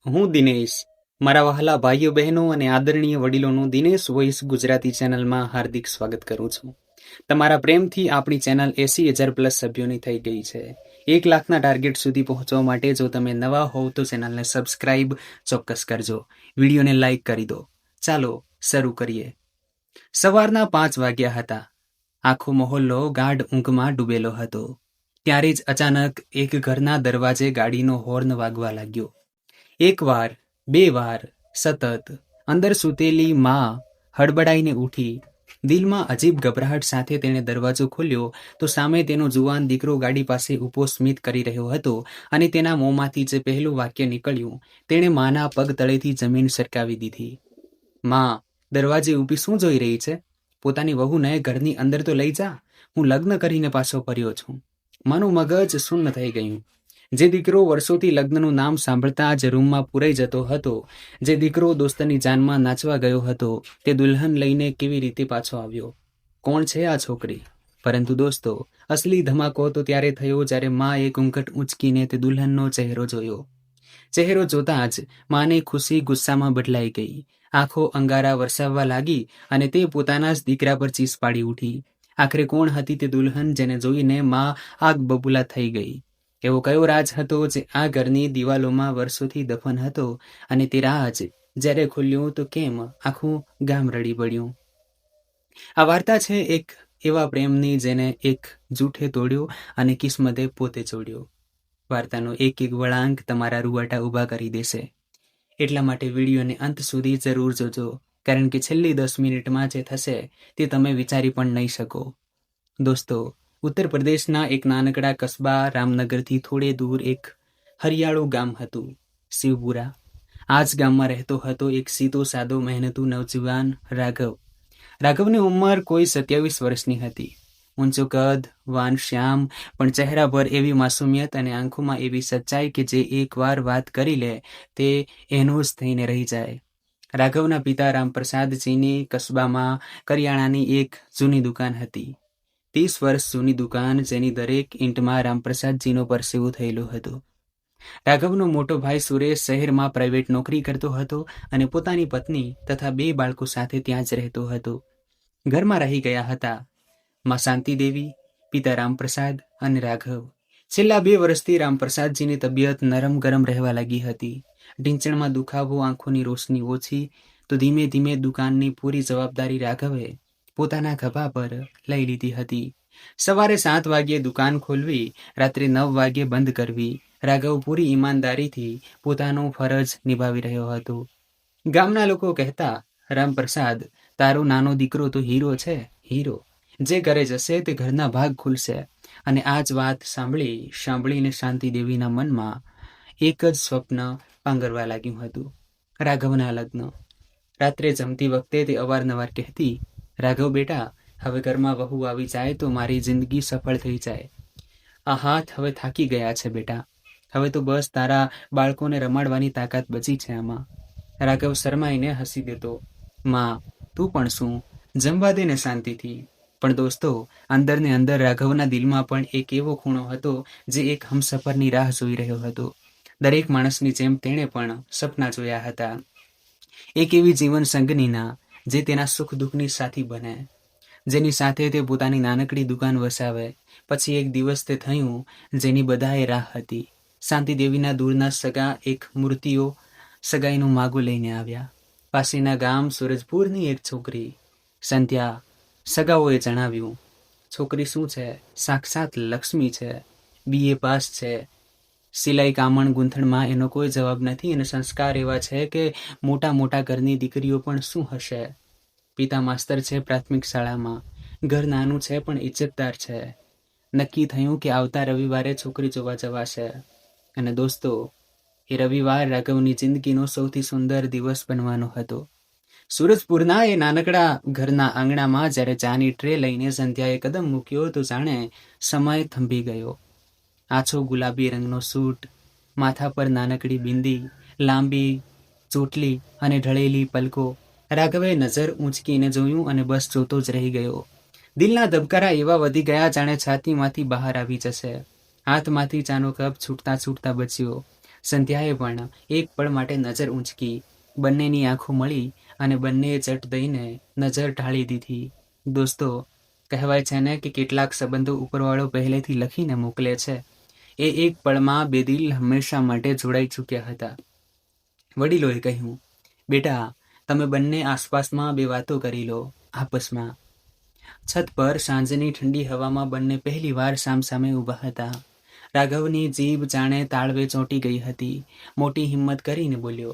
હું દિનેશ, મારા વહાલા ભાઈઓ બહેનો અને આદરણીય વડીલોનું દિનેશ વોઇસ ગુજરાતી ચેનલમાં હાર્દિક સ્વાગત કરું છું. તમારા પ્રેમથી આપણી ચેનલ 80,000+ સભ્યોની થઈ ગઈ છે. 1 લાખના ટાર્ગેટ સુધી પહોંચવા માટે જો તમે નવા હોવ તો ચેનલને સબસ્ક્રાઇબ ચોક્કસ કરજો. વિડીયોને લાઇક કરી દો. ચાલો શરૂ કરીએ. સવારના 5 વાગ્યા હતા. આખો મહોલ્લો ગાઢ ઊંઘમાં ડૂબેલો હતો. ત્યારે જ અચાનક એક ઘરના દરવાજે ગાડીનો હોર્ન વાગવા લાગ્યો. 1 વાર, 2 વાર, સતત. અંદર સૂતેલી માં હડબડાઈને ઉઠી. દિલમાં અજીબ ગભરાહટ સાથે તેણે દરવાજો ખોલ્યો તો સામે તેનો જુવાન દીકરો ગાડી પાસે ઊભો સ્મિત કરી રહ્યો હતો અને તેના મોંમાંથી જે પહેલું વાક્ય નીકળ્યું તેણે માના પગ તળેથી જમીન સરકાવી દીધી. માં દરવાજે ઊભી શું જોઈ રહી છે? પોતાની વહુને ઘરની અંદર તો લઈ જા. હું લગ્ન કરીને પાછો ફર્યો છું. માનું મગજ શૂન્ય થઈ ગયું. જે દીકરો વર્ષોથી લગ્નનું નામ સાંભળતા જ રૂમમાં પૂરાઈ જતો હતો, જે દીકરો દોસ્તની જાનમાં નાચવા ગયો હતો, તે દુલ્હન લઈને કેવી રીતે પાછો આવ્યો? કોણ છે આ છોકરી? પરંતુ દોસ્તો, અસલી ધમાકો તો ત્યારે થયો જ્યારે માં એ ઘૂંઘટ ઊંચકીને તે દુલ્હનનો ચહેરો જોયો. ચહેરો જોતાં જ માની ખુશી ગુસ્સામાં બદલાઈ ગઈ. આંખો અંગારા વરસાવવા લાગી અને તે પોતાના જ દીકરા પર ચીસ પાડી ઉઠી. આખરે કોણ હતી તે દુલ્હન જેને જોઈને માં આગ બબૂલા થઈ ગઈ? એવો કયો રાજ હતો જે આ ઘરની દિવાલોમાં વર્ષોથી દફન હતો અને તે રાજ જ્યારે ખુલ્યું તો કેમ આખું ગામ રડી પડ્યું? આ વાર્તા છે એક એવા પ્રેમની જેને એક જૂઠે તોડ્યો અને કિસ્મતે પોતે જોડ્યો. વાર્તાનો એક એક વળાંક તમારા રૂવાટા ઊભા કરી દેશે. એટલા માટે વિડીયોને અંત સુધી જરૂર જોજો, કારણ કે છેલ્લી 10 મિનિટમાં જે થશે તે તમે વિચારી પણ નહીં શકો. દોસ્તો, ઉત્તર પ્રદેશના એક નાનકડા કસ્બા રામનગરથી થોડે દૂર એક હરિયાળું ગામ હતું, શિવપુરા. આ જ ગામમાં રહેતો હતો એક સીધો સાદો મહેનતુ નવજુવાન રાઘવ. રાઘવની ઉંમર કોઈ 27 વર્ષની હતી. ઊંચો કદ, વાન શ્યામ, પણ ચહેરા પર એવી માસુમિયત અને આંખોમાં એવી સચ્ચાઈ કે જે એકવાર વાત કરી લે તે એનું જ થઈને રહી જાય. રાઘવના પિતા રામપ્રસાદજીની કસ્બામાં કરિયાણાની એક જૂની દુકાન હતી. 30 વર્ષ જૂની દુકાન જેની દરેક ઈંટમાં રામપ્રસાદજીનો પરસેવો થયેલો હતો. રાઘવનો મોટો ભાઈ સુરેશ શહેરમાં પ્રાઇવેટ નોકરી કરતો હતો અને પોતાની પત્ની તથા 2 બાળકો સાથે ત્યાં જ રહેતો હતો. ઘરમાં રહી ગયા હતા માં શાંતિદેવી, પિતા રામપ્રસાદ અને રાઘવ. છેલ્લા 2 વર્ષથી રામપ્રસાદજીની તબિયત નરમ ગરમ રહેવા લાગી હતી. ઢીંચણમાં દુખાવો, આંખોની રોશની ઓછી, તો ધીમે ધીમે દુકાનની પૂરી જવાબદારી રાઘવે પોતાના ખભા પર લઈ લીધી હતી. સવારે 7 વાગ્યે દુકાન ખોલવી, રાત્રે 9 વાગ્યે બંધ કરવી. રાઘવ પૂરી ઈમાનદારીથી પોતાનો ફરજ નિભાવી રહ્યો હતો. ગામના લોકો કહેતા, રામપ્રસાદ, તારો નાનો દીકરો તો હીરો છે, હીરો. જે ઘરે જશે તે ઘરના ભાગ ખુલશે. અને આ જ વાત સાંભળીને શાંતિદેવીના મનમાં એક જ સ્વપ્ન પાંગરવા લાગ્યું હતું, રાઘવના લગ્ન. રાત્રે જમતી વખતે તે અવારનવાર કહેતી, રાઘવ બેટા, હવે ઘરમાં વહુ આવી જાય તો મારી જિંદગી સફળ થઈ જાય. આ હાથ હવે થાકી ગયા છે બેટા. હવે તો બસ તારા બાળકોને રમાડવાની તાકાત બચી છે આમાં. રાઘવ શરમાઈને હસી દેતો, માં તું પણ શું, જમવા દે ને શાંતિથી. પણ દોસ્તો, અંદર ને અંદર રાઘવના દિલમાં પણ એક એવો ખૂણો હતો જે એક હમસફરની રાહ જોઈ રહ્યો હતો. દરેક માણસની જેમ તેણે પણ સપના જોયા હતા. એક એવી જીવન સંગનીના જે તેના સુખ દુઃખની સાથી બને, જેની સાથે તે પોતાની નાનકડી દુકાન વસાવે. પછી એક દિવસ તે થયું જેની બધાએ રાહ હતી. શાંતિદેવીના દૂરના સગા એક મૂર્તિઓ સગાઈનું માગું લઈને આવ્યા. પાસેના ગામ સુરજપુરની એક છોકરી સંધ્યા. સગાઓએ જણાવ્યું, છોકરી શું છે, સાક્ષાત લક્ષ્મી છે, BA પાસ છે. સિલાઈ કામણ ગૂંથણમાં એનો કોઈ જવાબ નથી અને સંસ્કાર એવા છે કે મોટા મોટા ઘરની દીકરીઓ પણ શું હશે. પિતા માસ્તર છે પ્રાથમિક શાળામાં. ઘર નાનું છે પણ ઇજ્જતદાર છે. નક્કી થયું કે આવતા રવિવારે છોકરી જોવા જવાશે. અને દોસ્તો, એ રવિવાર રાઘવની જિંદગીનો સૌથી સુંદર દિવસ બનવાનો હતો. સુરજપુરના એ નાનકડા ઘરના આંગણામાં જ્યારે ચાની ટ્રે લઈને સંધ્યાએ કદમ મૂક્યો તો જાણે સમય થંભી ગયો. આછો ગુલાબી રંગનો સૂટ, માથા પર નાનકડી બિંદી, લાંબી ચોટલી અને ઢળેલી પલકો. રાઘવે નજર ઊંચકીને જોયું અને બસ જોતો જ રહી ગયો. દિલના ધબકારા એવા વધી ગયા જાણે છાતીમાંથી બહાર આવી જશે. હાથમાંથી ચાનો કપ છૂટતા છૂટતા બચ્યો. સંધ્યાએ પણ એક પળ માટે નજર ઊંચકી. બંનેની આંખો મળી અને બંનેએ ચટ દઈને નજર ઢાળી દીધી. દોસ્તો, કહેવાય છે ને કે કેટલાક સંબંધો ઉપરવાળો પહેલેથી લખીને મોકલે છે. એ એક પળમાં બે દિલ હંમેશા માટે જોડાઈ ચૂક્યા હતા. વડીલોએ કહ્યું, બેટા, તમે બંને આસપાસમાં બે વાતો કરી લો, આપસમાં. છત પર સાંજની ઠંડી હવામાં બંને પહેલી વાર સામસામે ઊભા હતા. રાઘવની જીભ જાણે તાળવે ચોંટી ગઈ હતી. મોટી હિંમત કરીને બોલ્યો,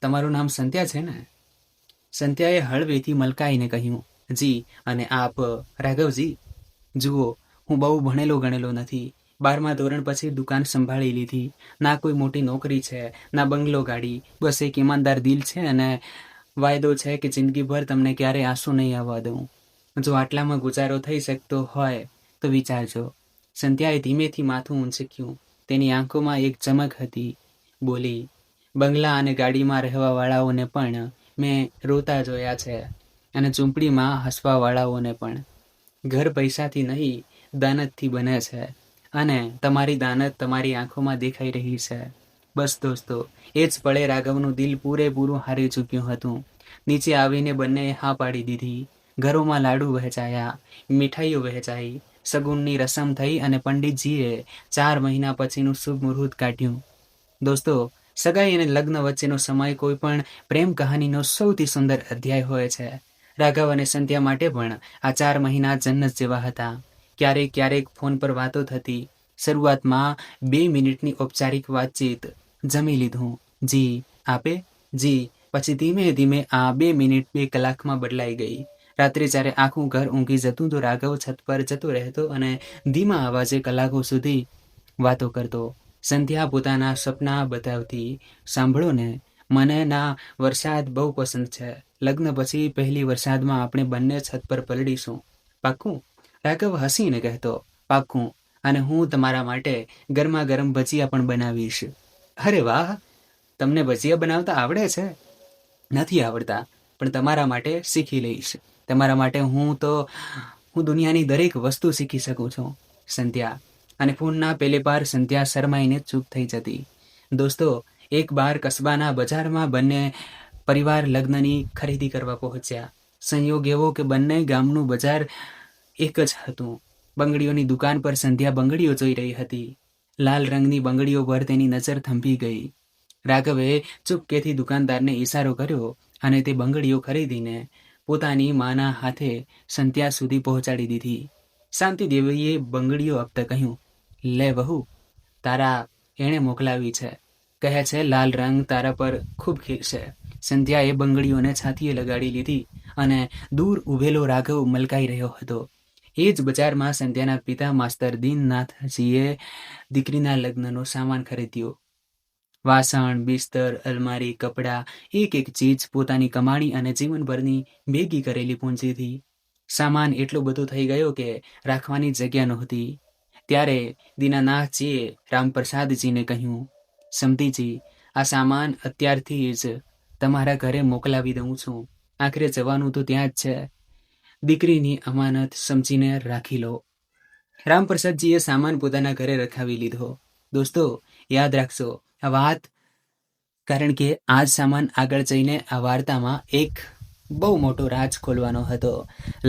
તમારું નામ સંધ્યા છે ને? સંધ્યાએ હળવેથી મલકાઈને કહ્યું, જી. અને આપ? રાઘવજી, જુઓ, હું બહુ ભણેલો ગણેલો નથી. 12મા ધોરણ પછી દુકાન સંભાળી લીધી. ના કોઈ મોટી નોકરી છે, ના બંગલો ગાડી, બસ એક ઈમાનદાર દિલ છે અને વાયદો છે કે જિંદગીભર તમને ક્યારેય આંસુ નહીં આવવા દઉં. જો આટલામાં ગુજારો થઈ શકતો હોય તો વિચારજો. સંધ્યાએ ધીમેથી માથું ઊંચક્યું. તેની આંખોમાં એક ચમક હતી. બોલી, બંગલા અને ગાડીમાં રહેવાવાળાઓને પણ મેં રોતા જોયા છે, અને ઝૂંપડીમાં હસવાવાળાઓને પણ. ઘર પૈસાથી નહીં, દાનતથી બને છે, અને તમારી દાનત તમારી આંખોમાં દેખાઈ રહી છે. બસ દોસ્તો, એ જ પળે રાઘવનું દિલ પૂરેપૂરું હારી ચૂક્યું હતું. નીચે આવીને બંનેએ હા પાડી દીધી. ઘરોમાં લાડુ વહેંચાયા, મીઠાઈઓ વહેંચાઈ, સગુનની રસમ થઈ અને પંડિતજીએ 4 મહિના પછીનું શુભ મુહૂર્ત કાઢ્યું. દોસ્તો, સગાઈ અને લગ્ન વચ્ચેનો સમય કોઈ પણ પ્રેમ કહાનીનો સૌથી સુંદર અધ્યાય હોય છે. રાઘવ અને સંધ્યા માટે પણ આ 4 મહિના જન્નત જેવા હતા. ક્યારેક ક્યારેક ફોન પર વાતો થતી. શરૂઆતમાં 2 મિનિટની ઔપચારિક વાતચીત. જમી લીધું? જી. આપે? જી. પછી ધીમે ધીમે આ 2 મિનિટ 2 કલાકમાં બદલાઈ ગઈ. રાત્રે જ્યારે આખું ઘર ઊંઘી જતું તો રાઘવ છત પર જતો રહેતો અને ધીમા અવાજે કલાકો સુધી વાતો કરતો. સંધ્યા પોતાના સપના બતાવતી, સાંભળો ને, મને ના વરસાદ બહુ પસંદ છે. લગ્ન પછી પહેલી વરસાદમાં આપણે બંને છત પર પલળીશું. પાક્કું? રાઘવ હસીને કહેતો, પાક્કું. અને હું તમારા માટે ગરમા ગરમ ભજીયા પણ બનાવીશ. અરે વાહ, તમને ભજીયા બનાવતા આવડે છે? નથી આવડતા, પણ તમારા માટે શીખી લઈશ. તમારા માટે હું દુનિયાની દરેક વસ્તુ શીખી શકું છું. સંધ્યા. અને ફોનના પેલે પાર સંધ્યા શરમાઈને ચૂપ થઈ જતી. દોસ્તો, એક બાર કસ્બાના બજારમાં બંને પરિવાર લગ્નની ખરીદી કરવા પહોંચ્યા. સંયોગ એવો કે બંને ગામનું બજાર એક જ હતું. બંગડીઓની દુકાન પર સંધ્યા બંગડીઓ જોઈ રહી હતી. લાલ રંગની બંગડીઓ પર તેની નજર થંભી ગઈ. રાઘવે ચૂપકેથી દુકાનદારને ઈશારો કર્યો અને તે બંગડીઓ ખરીદીને પોતાની માના હાથે સંધ્યા સુધી પહોંચાડી દીધી. શાંતિદેવીએ બંગડીઓ આપતા કહ્યું, લે વહુ, તારા એણે મોકલાવી છે. કહે છે લાલ રંગ તારા પર ખૂબ ખીલશે. સંધ્યાએ બંગડીઓને છાતીએ લગાડી લીધી અને દૂર ઊભેલો રાઘવ મલકાઈ રહ્યો હતો. એ જ બજારમાં સંધ્યાના પિતા માસ્તર દીનનાથજીએ દીકરીના લગ્નનો સામાન ખરીદ્યો. વાસણ, બિસ્તર, અલમારી, કપડાં, એક એક ચીજ પોતાની કમાણી અને જીવનભરની ભેગી કરેલી પૂંજીથી. સામાન એટલો બધો થઈ ગયો કે રાખવાની જગ્યા નહોતી. ત્યારે દીનાનાથજીએ રામપ્રસાદજીને કહ્યું, સમધીજી, આ સામાન અત્યારથી જ તમારા ઘરે મોકલાવી દઉં છું. આખરે જવાનું તો ત્યાં જ છે. દીકરીની અમાનત સમજીને રાખી લો. રામપ્રસાદજીએ સામાન પોતાના ઘરે રખાવી લીધો. દોસ્તો, યાદ રાખશો આ વાત, કારણ કે આ જ સામાન આગળ જઈને આ વાર્તામાં એક બહુ મોટો રાજ ખોલવાનો હતો.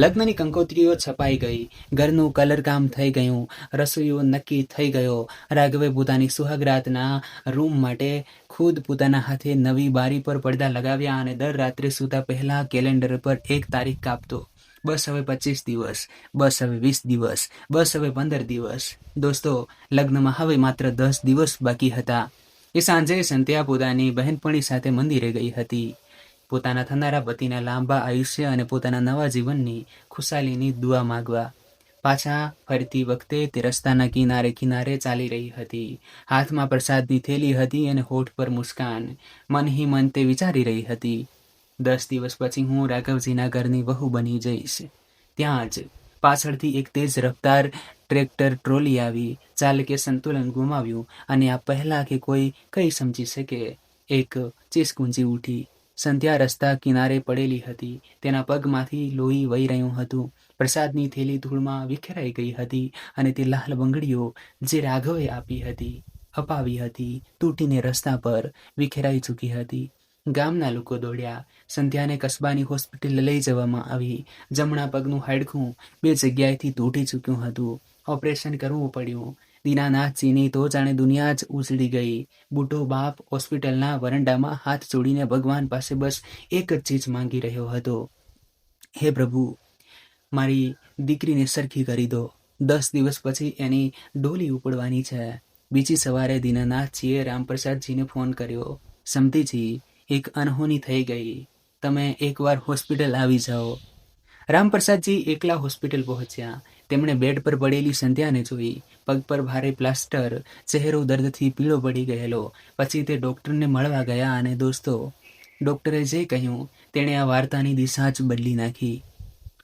લગ્નની કંકોત્રીઓ છપાઈ ગઈ, ઘરનું કલરકામ થઈ ગયું, રસોઈયો નક્કી થઈ ગયો. રાઘવે પોતાની સુહાગરાતના રૂમ માટે ખુદ પોતાના હાથે નવી બારી પર પડદા લગાવ્યા અને દર રાત્રે સૂતા પહેલા કેલેન્ડર પર એક તારીખ કાપતો. બસ હવે 25 દિવસ, બસ હવે 20 દિવસ, બસ હવે 15 દિવસ. દોસ્તો, લગ્નમાં હવે માત્ર 10 દિવસ બાકી હતા. એ સાંજે સંધ્યા પોતાની બહેનપણી સાથે મંદિરે ગઈ હતી, પોતાના થનારા પતિના લાંબા આયુષ્ય અને પોતાના નવા જીવનની ખુશાલીની દુઆ માંગવા. પાછા ફરતી વખતે તે રસ્તાના કિનારે કિનારે ચાલી રહી હતી. હાથમાં પ્રસાદની થેલી હતી અને હોઠ પર મુસ્કાન. મન હી મન તે વિચારી રહી હતી, 10 દિવસ પછી હું રાઘવજીના ઘરની વહુ બની જઈશ. ત્યાં જ પાછળથી એક તેજ રફતાર ટ્રેક્ટર ટ્રોલી આવી. ચાલકે સંતુલન ગુમાવ્યું અને આ પહેલા કે કોઈ કંઈ સમજી શકે એક ચીસ ગુંજી ઉઠી. સંધ્યા રસ્તા કિનારે પડેલી હતી. તેના પગમાંથી લોહી વહી રહ્યું હતું. પ્રસાદની થેલી ધૂળમાં વિખેરાઈ ગઈ હતી અને તે લાલ બંગડીઓ જે રાઘવે આપી હતી અપાવી હતી, તૂટીને રસ્તા પર વિખેરાઈ ચૂકી હતી. ગામના લોકો દોડ્યા. સંધ્યાને કસ્બાની હોસ્પિટલ લઈ જવામાં આવી. જમણા પગનું હાડકું 2 જગ્યાએથી તૂટી ચૂક્યું હતું. ઓપરેશન કરવું પડ્યું. દીનાનાથજીની તો જાણે દુનિયા જ ઉજળી ગઈ. બુઢો બાપ હોસ્પિટલના વરંડામાં હાથ જોડીને ભગવાન પાસે બસ એક જ ચીજ માંગી રહ્યો હતો, હે પ્રભુ, મારી દીકરીને સરખી કરી દો. 10 દિવસ પછી એની ડોલી ઉપડવાની છે. બીજી સવારે દીનાનાથજીએ રામપ્રસાદજીને ફોન કર્યો. સમતીજી, એક અનહોની થઈ ગઈ. તમે એકવાર હોસ્પિટલ આવી જાઓ. રામપ્રસાદજી એકલા હોસ્પિટલ પહોંચ્યા. તેમણે બેડ પર પડેલી સંધ્યાને જોઈ. પગ પર ભારે પ્લાસ્ટર, ચહેરો દર્દથી પીળો પડી ગયેલો. પછી તે ડૉક્ટરને મળવા ગયા અને દોસ્તો, ડૉક્ટરે જે કહ્યું તેણે આ વાર્તાની દિશા જ બદલી નાખી.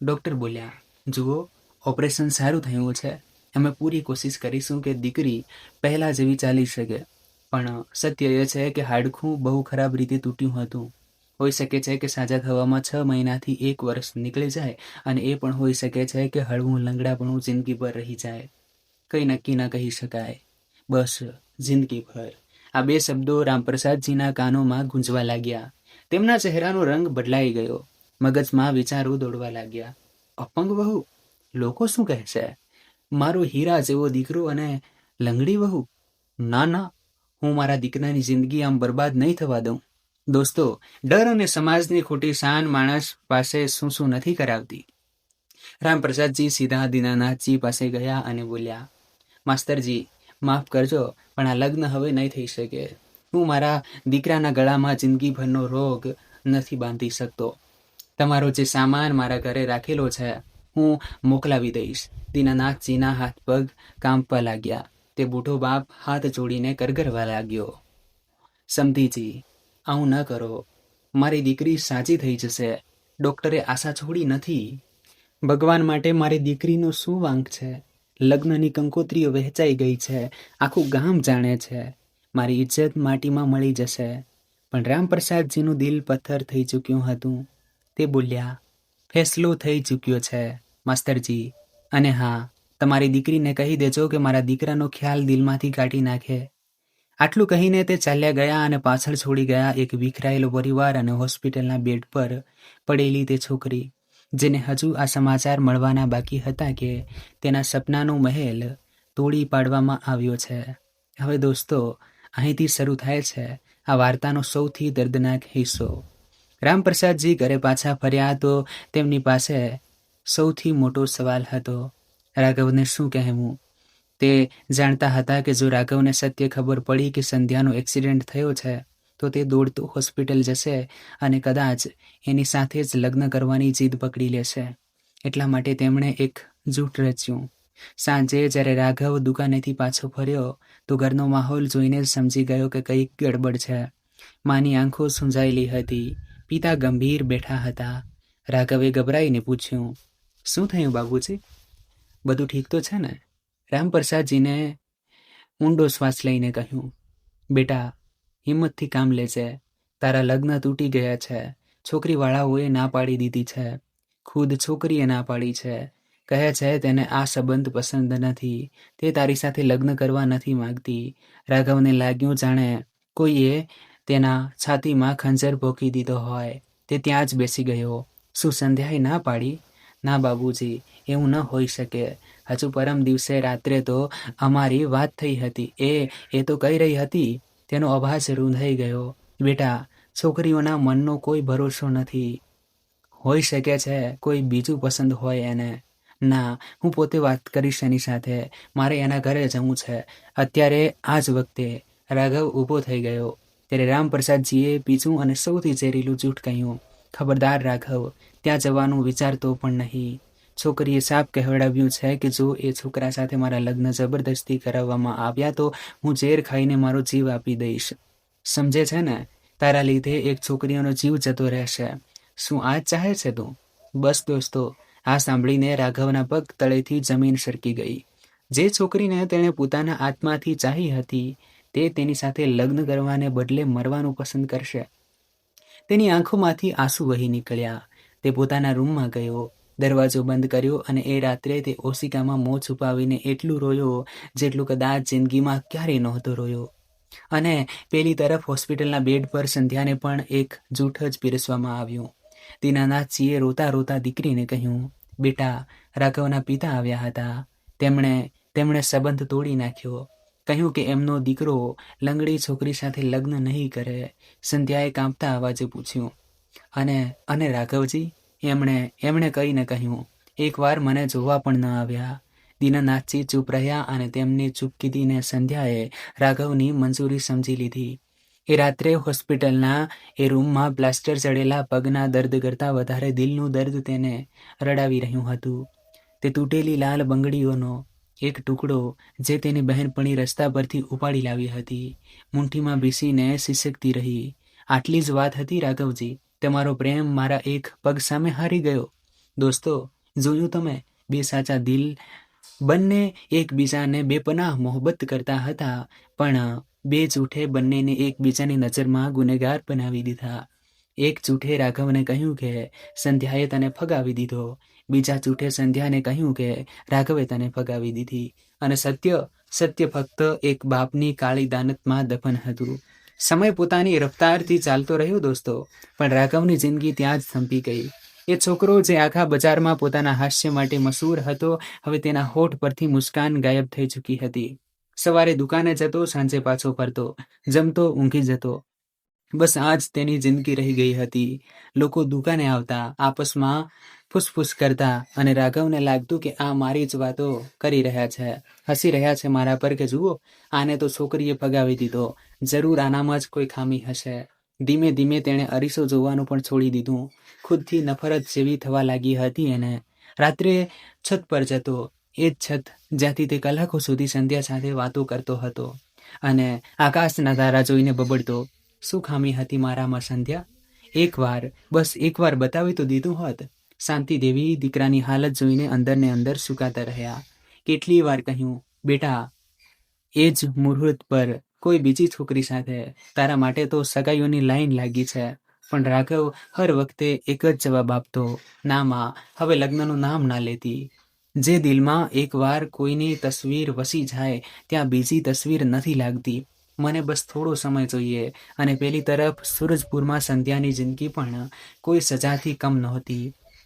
ડૉક્ટર બોલ્યા, જુઓ, ઓપરેશન સારું થયું છે. અમે પૂરી કોશિશ કરીશું કે દીકરી પહેલાં જેવી ચાલી શકે. પણ સત્ય એ છે કે હાડકું બહુ ખરાબ રીતે તૂટ્યું હતું. હોઈ શકે છે કે સાજા થવામાં 6 મહિનાથી 1 વર્ષ નીકળી જાય, અને એ પણ હોઈ શકે છે કે હળવું લંગડાપણું જિંદગીભર રહી જાય. કંઈ નક્કી ન કહી શકાય. બસ જિંદગીભર. આ 2 શબ્દો રામપ્રસાદજીના કાનોમાં ગુંજવા લાગ્યા. તેમના ચહેરાનો રંગ બદલાઈ ગયો. મગજમાં વિચારો દોડવા લાગ્યા. અપંગ વહુ? લોકો શું કહેશે? મારો હીરા જેવો દીકરો અને લંગડી વહુ? ના ના, હું મારા દીકરાની જિંદગી આમ બરબાદ નહીં થવા દઉં. દોસ્તો, ડર અને સમાજની ખોટી શાન માણસ પાસે શું નથી કરાવતી. રામપ્રસાદજી સીધા દીનાનાથજી પાસે ગયા અને બોલ્યા, માસ્તરજી, માફ કરજો, પણ આ લગ્ન હવે નહીં થઈ શકે. હું મારા દીકરાના ગળામાં જિંદગીભરનો રોગ નથી બાંધી શકતો. તમારો જે સામાન મારા ઘરે રાખેલો છે હું મોકલાવી દઈશ. દીનાનાથજીના હાથ પગ કાંપવા લાગ્યા. તે બૂઢો બાપ હાથ જોડીને કરગરવા લાગ્યો. સમતીજી, આવું ન કરો. મારી દીકરી સાજી થઈ જશે. ડૉક્ટરે આશા છોડી નથી. ભગવાન માટે મારી દીકરીનો શું વાંક છે? લગ્નની કંકોત્રીઓ વહેંચાઈ ગઈ છે. આખું ગામ જાણે છે. મારી ઇજ્જત માટીમાં મળી જશે. પણ રામપ્રસાદજીનું દિલ પથ્થર થઈ ચૂક્યું હતું. તે બોલ્યા, ફેસલો થઈ ચૂક્યો છે માસ્તરજી. અને હા, તમારી દીકરીને કહી દેજો કે મારા દીકરાનો ખ્યાલ દિલમાંથી કાઢી નાખે. આટલું કહીને તે ચાલ્યા ગયા અને પાછળ છોડી ગયા એક વિખરાયેલો પરિવાર અને હોસ્પિટલના બેડ પર પડેલી તે છોકરી, જેને હજુ આ સમાચાર મળવાના બાકી હતા કે તેના સપનાનો મહેલ તોડી પાડવામાં આવ્યો છે. હવે દોસ્તો, અહીંથી શરૂ થાય છે આ વાર્તાનો સૌથી દર્દનાક હિસ્સો. રામપ્રસાદજી ઘરે પાછા ફર્યા તો તેમની પાસે સૌથી મોટો સવાલ હતો, રાઘવને શું કહેવું? તે જાણતા હતા કે જો રાઘવને સત્ય ખબર પડી કે સંધ્યાનો એક્સિડન્ટ થયો છે તો તે દોડતો હોસ્પિટલ જશે અને કદાચ એની સાથે જ લગ્ન કરવાની જીદ પકડી લેશે. એટલા માટે તેમણે એક જૂઠ રચ્યું. સાંજે જ્યારે રાઘવ દુકાનેથી પાછો ફર્યો તો ઘરનો માહોલ જોઈને જ સમજી ગયો કે કંઈક ગડબડ છે. માની આંખો સૂંજાયેલી હતી. પિતા ગંભીર બેઠા હતા. રાઘવે ગભરાઈને પૂછ્યું, શું થયું બાબુજી? બધું ઠીક તો છે ને? રામપ્રસાદજીને ઊંડો શ્વાસ લઈને કહ્યું, બેટા, હિંમતથી કામ લેજે. તારા લગ્ન તૂટી ગયા છે. છોકરીવાળાઓએ ના પાડી દીધી છે. ખુદ છોકરીએ ના પાડી છે. કહે છે તેને આ સંબંધ પસંદ નથી. તે તારી સાથે લગ્ન કરવા નથી માંગતી. રાઘવને લાગ્યું જાણે કોઈએ તેના છાતીમાં ખંજર ભોંકી દીધો હોય. તે ત્યાં જ બેસી ગયો. શું સંધ્યાએ ના પાડી? ના બાબુજી, એવું ન હોઈ શકે. હજુ પરમ દિવસે રાત્રે તો અમારી વાત થઈ હતી. એ તો કહી રહી હતી. તેનો અવાજ રૂંધાઈ ગયો. બેટા, છોકરીઓના મનનો કોઈ ભરોસો નથી. હોઈ શકે છે કોઈ બીજું પસંદ હોય એને. ના, હું પોતે વાત કરીશ એની સાથે. મારે એના ઘરે જવું છે અત્યારે, આ જ વખતે. રાઘવ ઊભો થઈ ગયો. ત્યારે રામપ્રસાદજીએ બીજું અને સૌથી ઝેરીલું જૂઠ કહ્યું, ખબરદાર રાઘવ, ત્યાં જવાનું વિચારતો પણ નહીં. છોકરીએ સાફ કહેવડાવ્યું છે કે જો એ છોકરા સાથે મારા લગ્ન જબરદસ્તી કરાવવામાં આવ્યા તો હું ઝેર ખાઈને મારો જીવ આપી દઈશ. સમજે છે ને? તારા લીધે એક છોકરીઓનો જીવ જતો રહેશે. શું આ જ ચાહે છે તું? બસ દોસ્તો, આ સાંભળીને રાઘવના પગ તળેથી જમીન સરકી ગઈ. જે છોકરીને તેણે પોતાના આત્માથી ચાહી હતી તે તેની સાથે લગ્ન કરવાને બદલે મરવાનું પસંદ કરશે. તેની આંખોમાંથી આંસુ વહી નીકળ્યા. તે પોતાના રૂમમાં ગયો. દરવાજો બંધ કર્યો અને એ રાત્રે તે ઓશિકામાં મોં છુપાવીને એટલું રોયો જેટલું કદાચ જિંદગીમાં ક્યારેય નહોતો રોયો. અને પેલી તરફ હોસ્પિટલના બેડ પર સંધ્યાને પણ એક જૂઠ જ પીરસવામાં આવ્યું. દીનાનાથજીએ રોતા રોતા દીકરીને કહ્યું, બેટા, રાઘવના પિતા આવ્યા હતા. તેમણે સંબંધ તોડી નાખ્યો. કહ્યું કે એમનો દીકરો લંગડી છોકરી સાથે લગ્ન નહીં કરે. સંધ્યાએ કાંપતા અવાજે પૂછ્યું, અને રાઘવજી? એમણે કહીને કહ્યું, એકવાર મને જોવા પણ ન આવ્યા. દીનાનાથજી ચૂપ રહ્યા અને તેમની ચૂપકીદીને સંધ્યાએ રાઘવની મંજૂરી સમજી લીધી. એ રાત્રે હોસ્પિટલના એ રૂમમાં પ્લાસ્ટર ચડેલા પગના દર્દ કરતાં વધારે દિલનું દર્દ તેને રડાવી રહ્યું હતું. તે તૂટેલી લાલ બંગડીઓનો એક ટુકડો જે તેની બહેનપણી રસ્તા પરથી ઉપાડી લાવી હતી મુઠ્ઠીમાં ભીસીને સિસકતી રહી. આટલી જ વાત હતી રાઘવજી. તમારો પ્રેમ મારા એક પગ સામે હારી ગયો. દોસ્તો, જોયું તમે? બે સાચા દિલ બંને એકબીજાને બેપનાહ મોહબ્બત કરતા હતા, પણ બે જૂઠે બંનેને એકબીજાની નજરમાં ગુનેગાર બનાવી દીધા. એક જૂઠે રાઘવને કહ્યું કે સંધ્યાએ તને ફગાવી દીધો. બીજા જૂઠે સંધ્યાને કહ્યું કે રાઘવે તને ફગાવી દીધી. અને સત્ય ફક્ત એક બાપની કાળી દાનતમાં દફન હતું. સમય પોતાની રફતારથી ચાલતો રહ્યો દોસ્તો, પણ રાઘવની જિંદગી ત્યાં જ થંભી ગઈ. એ છોકરો જે આખા બજારમાં પોતાના હાસ્ય માટે મશહૂર હતો, હવે તેના હોઠ પરથી મુસ્કાન ગાયબ થઈ ચૂકી હતી. સવારે દુકાને જતો, સાંજે પાછો ફરતો, જમતો, ઊંઘી જતો. બસ આ જ તેની જિંદગી રહી ગઈ હતી. લોકો દુકાને આવતા, આપસમાં ફૂસફૂસ કરતા અને રાઘવને લાગતું કે આ મારી જ વાતો કરી રહ્યા છે, હસી રહ્યા છે મારા પર કે જુઓ, આને તો છોકરીએ ફગાવી દીધો, જરૂર આનામાં જ કોઈ ખામી હશે. ધીમે ધીમે તેણે અરીસો જોવાનું પણ છોડી દીધું. ખુદથી નફરત જેવી થવા લાગી હતી એને. રાત્રે છત પર જતો, એ જ છત જ્યાંથી તે કલાકો સુધી સંધ્યા સાથે વાતો કરતો હતો અને આકાશના તારા જોઈને બબડતો, શું ખામી હતી મારામાં સંધ્યા? બસ એકવાર બતાવી તો દીધું હોત. શાંતિ દેવી દીકરાની હાલત જોઈને અંદરને અંદર સુકાતા રહ્યા. કેટલી વાર કહ્યું, બેટા, એ જ મુહૂર્ત પર કોઈ બીજી છોકરી સાથે તારા માટે તો સગાઈઓની લાઈન લાગી છે. પણ રાઘવ હર વખતે એક જ જવાબ આપતો, ના માં, હવે લગ્નનું નામ ના લેતી. જે દિલમાં એકવાર કોઈની તસવીર વસી જાય ત્યાં બીજી તસવીર નથી લાગતી. મને બસ થોડો સમય જોઈએ. અને પેલી તરફ સૂરજપુરમાં સંધ્યાની જિંદગી પણ કોઈ સજાથી કમ નહોતી.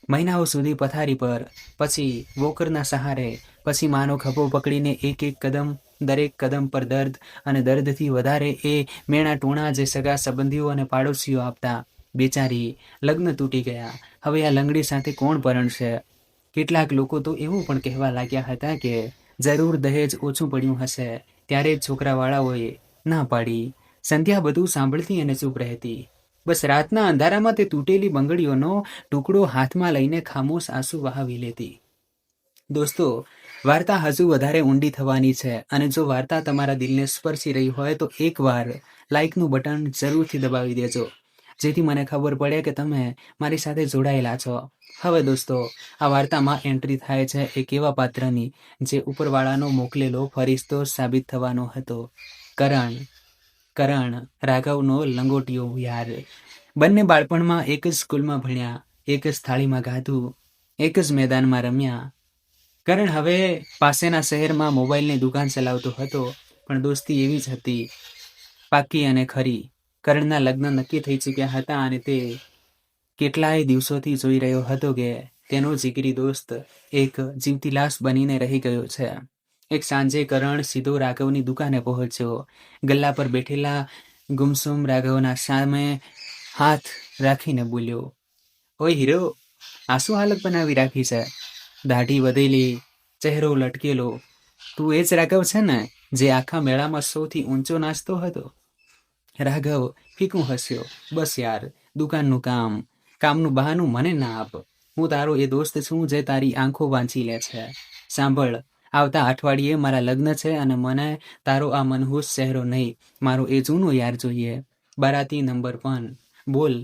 મહિનાઓ સુધી પથારી પર, પછી વોકરના સહારે, પછી માનો ખભો પકડીને એક કદમ, દરેક કદમ પર દર્દ, અને દર્દથી વધારે એ મેણા ટોણા જે સગા સંબંધીઓ અને પાડોશીઓ આપતા. બેચારી, લગ્ન તૂટી ગયા. હવે આ લંગડી સાથે કોણ પરણશે? કેટલાક લોકો તો એવું પણ કહેવા લાગ્યા હતા કે જરૂર દહેજ ઓછું પડ્યું હશે, ત્યારે જ છોકરાવાળાઓએ ના પાડી. સંધ્યા બધું સાંભળતી અને ચૂપ રહેતી. બસ રાતના અંધારામાં તે તૂટેલી બંગડીઓનો ટુકડો હાથમાં લઈને ખામોશ આંસુ વહાવી લેતી. દોસ્તો, વાર્તા હજુ વધારે ઊંડી થવાની છે, અને જો વાર્તા તમારા દિલને સ્પર્શી રહી હોય તો એકવાર લાઇકનું બટન જરૂરથી દબાવી દેજો, જેથી મને ખબર પડે કે તમે મારી સાથે જોડાયેલા છો. હવે દોસ્તો, આ વાર્તામાં એન્ટ્રી થાય છે એક એવા પાત્રની જે ઉપરવાળાનો મોકલેલો ફરિશ્તો સાબિત થવાનો હતો. કરણ, રાઘવનો લંગોટિયો યાર. બંને બાળપણમાં એક જ સ્કૂલમાં ભણ્યા, એક જ થાળીમાં ગાધું, એક જ મેદાનમાં રમ્યા. કરણ હવે પાસેના શહેરમાં મોબાઈલની દુકાન ચલાવતો હતો, પણ દોસ્તી એવી જ હતી, પાકી અને ખરી. કરણના લગ્ન નક્કી થઈ ચૂક્યા હતા અને તે કેટલાય દિવસોથી જોઈ રહ્યો હતો કે તેનો જીગરી દોસ્ત એક જીવતી લાશ બનીને રહી ગયો છે. એક સાંજે કરણ સીધો રાઘવની દુકાને પહોંચ્યો. ગલ્લા પર બેઠેલા ગુમસુમ રાઘવના સામે હાથ રાખીને બોલ્યો, ઓય હીરો, આ શું હાલત બનાવી રાખી છે? દાઢી વધેલી, ચહેરો લટકેલો. તું એ જ રાઘવ છે ને જે આખા મેળામાં સૌથી ઊંચો નાચતો હતો? રાઘવ ફીકું હસ્યો. બસ યાર, દુકાનનું કામનું બહાનું મને ના આપ. હું તારો એ દોસ્ત છું જે તારી આંખો વાંચી લે છે. સાંભળ, આવતા અઠવાડિયે મારા લગ્ન છે અને મને તારો આ મનહૂસ ચહેરો નહીં, મારો એ જૂનો યાર જોઈએ. બારાતી નંબર 1. બોલ,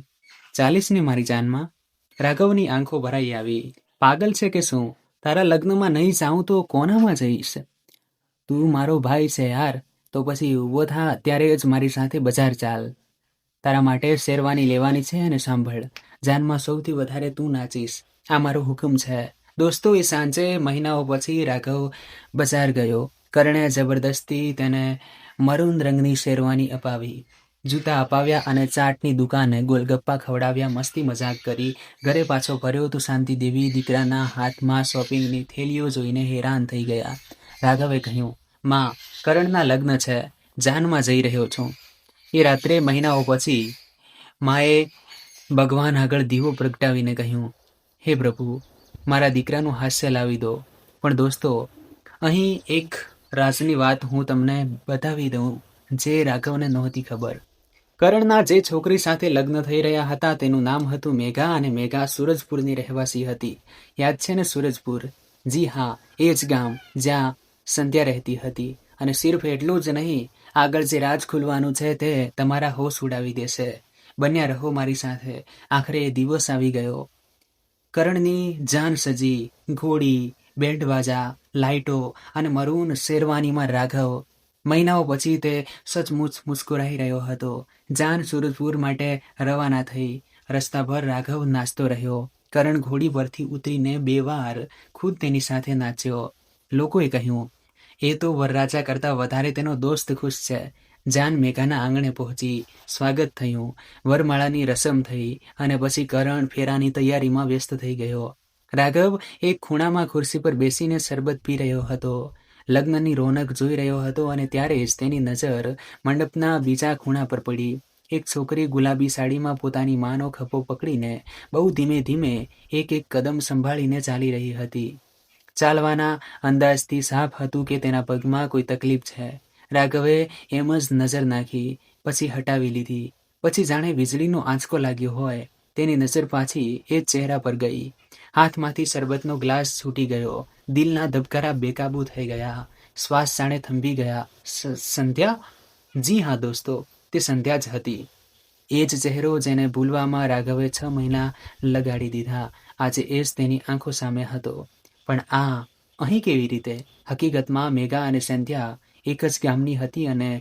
40 ને મારી જાનમાં? રાઘવની આંખો ભરાઈ આવી. પાગલ છે કે શું? તારા લગ્નમાં નહીં જાઉં તો કોનામાં જઈશ? તું મારો ભાઈ છે યાર, તો પછી ઊભો થા, અત્યારે જ મારી સાથે બજાર ચાલ. તારા માટે શેરવાની લેવાની છે. અને સાંભળ, જાનમાં સૌથી વધારે તું નાચીશ. આ મારો હુકમ છે. દોસ્તો, એ સાંજે મહિનાઓ પછી રાઘવ બજાર ગયો. કરણે જબરદસ્તી તેને મરૂન રંગની શેરવાની અપાવી, જૂતા અપાવ્યા અને ચાટની દુકાને ગોલગપ્પા ખવડાવ્યા. મસ્તી મજાક કરી ઘરે પાછો ફર્યો તો શાંતિદેવી દીકરાના હાથમાં શોપિંગની થેલીઓ જોઈને હેરાન થઈ ગયા. રાઘવે કહ્યું, માં, કરણના લગ્ન છે, જાનમાં જઈ રહ્યો છું. એ રાત્રે મહિનાઓ પછી માએ ભગવાન આગળ દીવો પ્રગટાવીને કહ્યું, હે પ્રભુ, મારા દીકરાનું હાસ્ય લાવી દો. પણ દોસ્તો, અહીં એક રાજની વાત હું તમને બતાવી દઉં જે રાઘવને નહોતી ખબર. કરણના જે છોકરી સાથે લગ્ન થઈ રહ્યા હતા તેનું નામ હતું મેઘા, અને મેઘા સૂરજપુરની રહેવાસી હતી. યાદ છે ને સૂરજપુર? જી હા, એ જ ગામ જ્યાં સંધ્યા રહેતી હતી. અને સિર્ફ એટલું જ નહીં, આગળ જે રાજ ખુલવાનું છે તે તમારા હોશ ઉડાવી દેશે. બન્યા રહો મારી સાથે. આખરે એ દિવસ આવી ગયો. કરણની જાન સજી. ઘોડી, બેન્ડ બાજા, લાઇટો અને મરૂન શેરવાનીમાં રાઘવ. મહિનાઓ પછી તે સચમુચ મુસ્કુરાઈ રહ્યો હતો. જાન સૂરજપુર માટે રવાના થઈ. રસ્તાભર રાઘવ નાચતો રહ્યો. કરણ ઘોડી પરથી ઉતરીને 2 વાર ખુદ તેની સાથે નાચ્યો. લોકોએ કહ્યું, એ તો વરરાજા કરતાં વધારે તેનો દોસ્ત ખુશ છે. જાન મેઘાના આંગણે પહોંચી. સ્વાગત થયું, વરમાળાની રસમ થઈ અને પછી કરણ ફેરાની તૈયારીમાં વ્યસ્ત થઈ ગયો. રાઘવ એક ખૂણામાં ખુરશી પર બેસીને શરબત પી રહ્યો હતો. લગ્નની રોનક જોઈ રહ્યો હતો અને ત્યારે જ તેની નજર મંડપના બીજા ખૂણા પર પડી. એક છોકરી ગુલાબી સાડીમાં પોતાની માનો ખભો પકડીને બહુ ધીમે ધીમે એક કદમ સંભાળીને ચાલી રહી હતી. ચાલવાના અંદાજથી સાફ હતું કે તેના પગમાં કોઈ તકલીફ છે. રાઘવે એમ જ નજર નાખી, પછી હટાવી લીધી. પછી જાણે વીજળીનો આંચકો લાગ્યો હોય તેની નજર પાછી એ ચહેરા પર ગઈ. હાથમાંથી શરબતનો ગ્લાસ છૂટી ગયો. દિલના ધબકારા બેકાબૂ થઈ ગયા. શ્વાસ જાણે થંભી ગયા. સંધ્યા? જી હા દોસ્તો, તે સંધ્યા જ હતી. એ જ ચહેરો જેને ભૂલવામાં રાઘવે 6 મહિના લગાડી દીધા. આજે એ જ તેની આંખો સામે હતો. પણ આ અહીં કેવી રીતે? હકીકતમાં મેઘા અને સંધ્યા એક જ ગામની હતી અને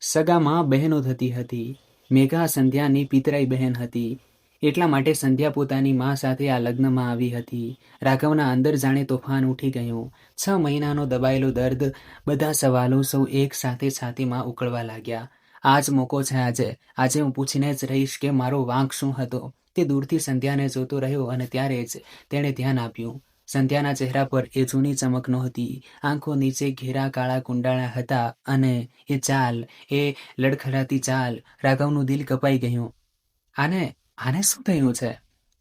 સગામાં બહેનો થતી હતી. મેઘા સંધ્યાની પિતરાઈ બહેન હતી. એટલા માટે સંધ્યા પોતાની મા સાથે આ લગ્નમાં આવી હતી. રાઘવના અંદર જાણે તોફાન ઉઠી ગયું. 6 મહિનાનો દબાયેલો દર્દ, બધા સવાલો સૌ એક સાથે છાતીમાં ઉકળવા લાગ્યા. આ જ મોકો છે. આજે હું પૂછીને જ રહીશ કે મારો વાંક શું હતો. તે દૂરથી સંધ્યાને જોતો રહ્યો અને ત્યારે જ તેણે ધ્યાન આપ્યું. સંધ્યાના ચહેરા પર એ જૂની ચમક નહોતી. આંખો નીચે ઘેરા કાળા કુંડાળા હતા અને એ ચાલ, એ લડખડાતી ચાલ. રાઘવનું દિલ કપાઈ ગયું. આને શું થયું છે?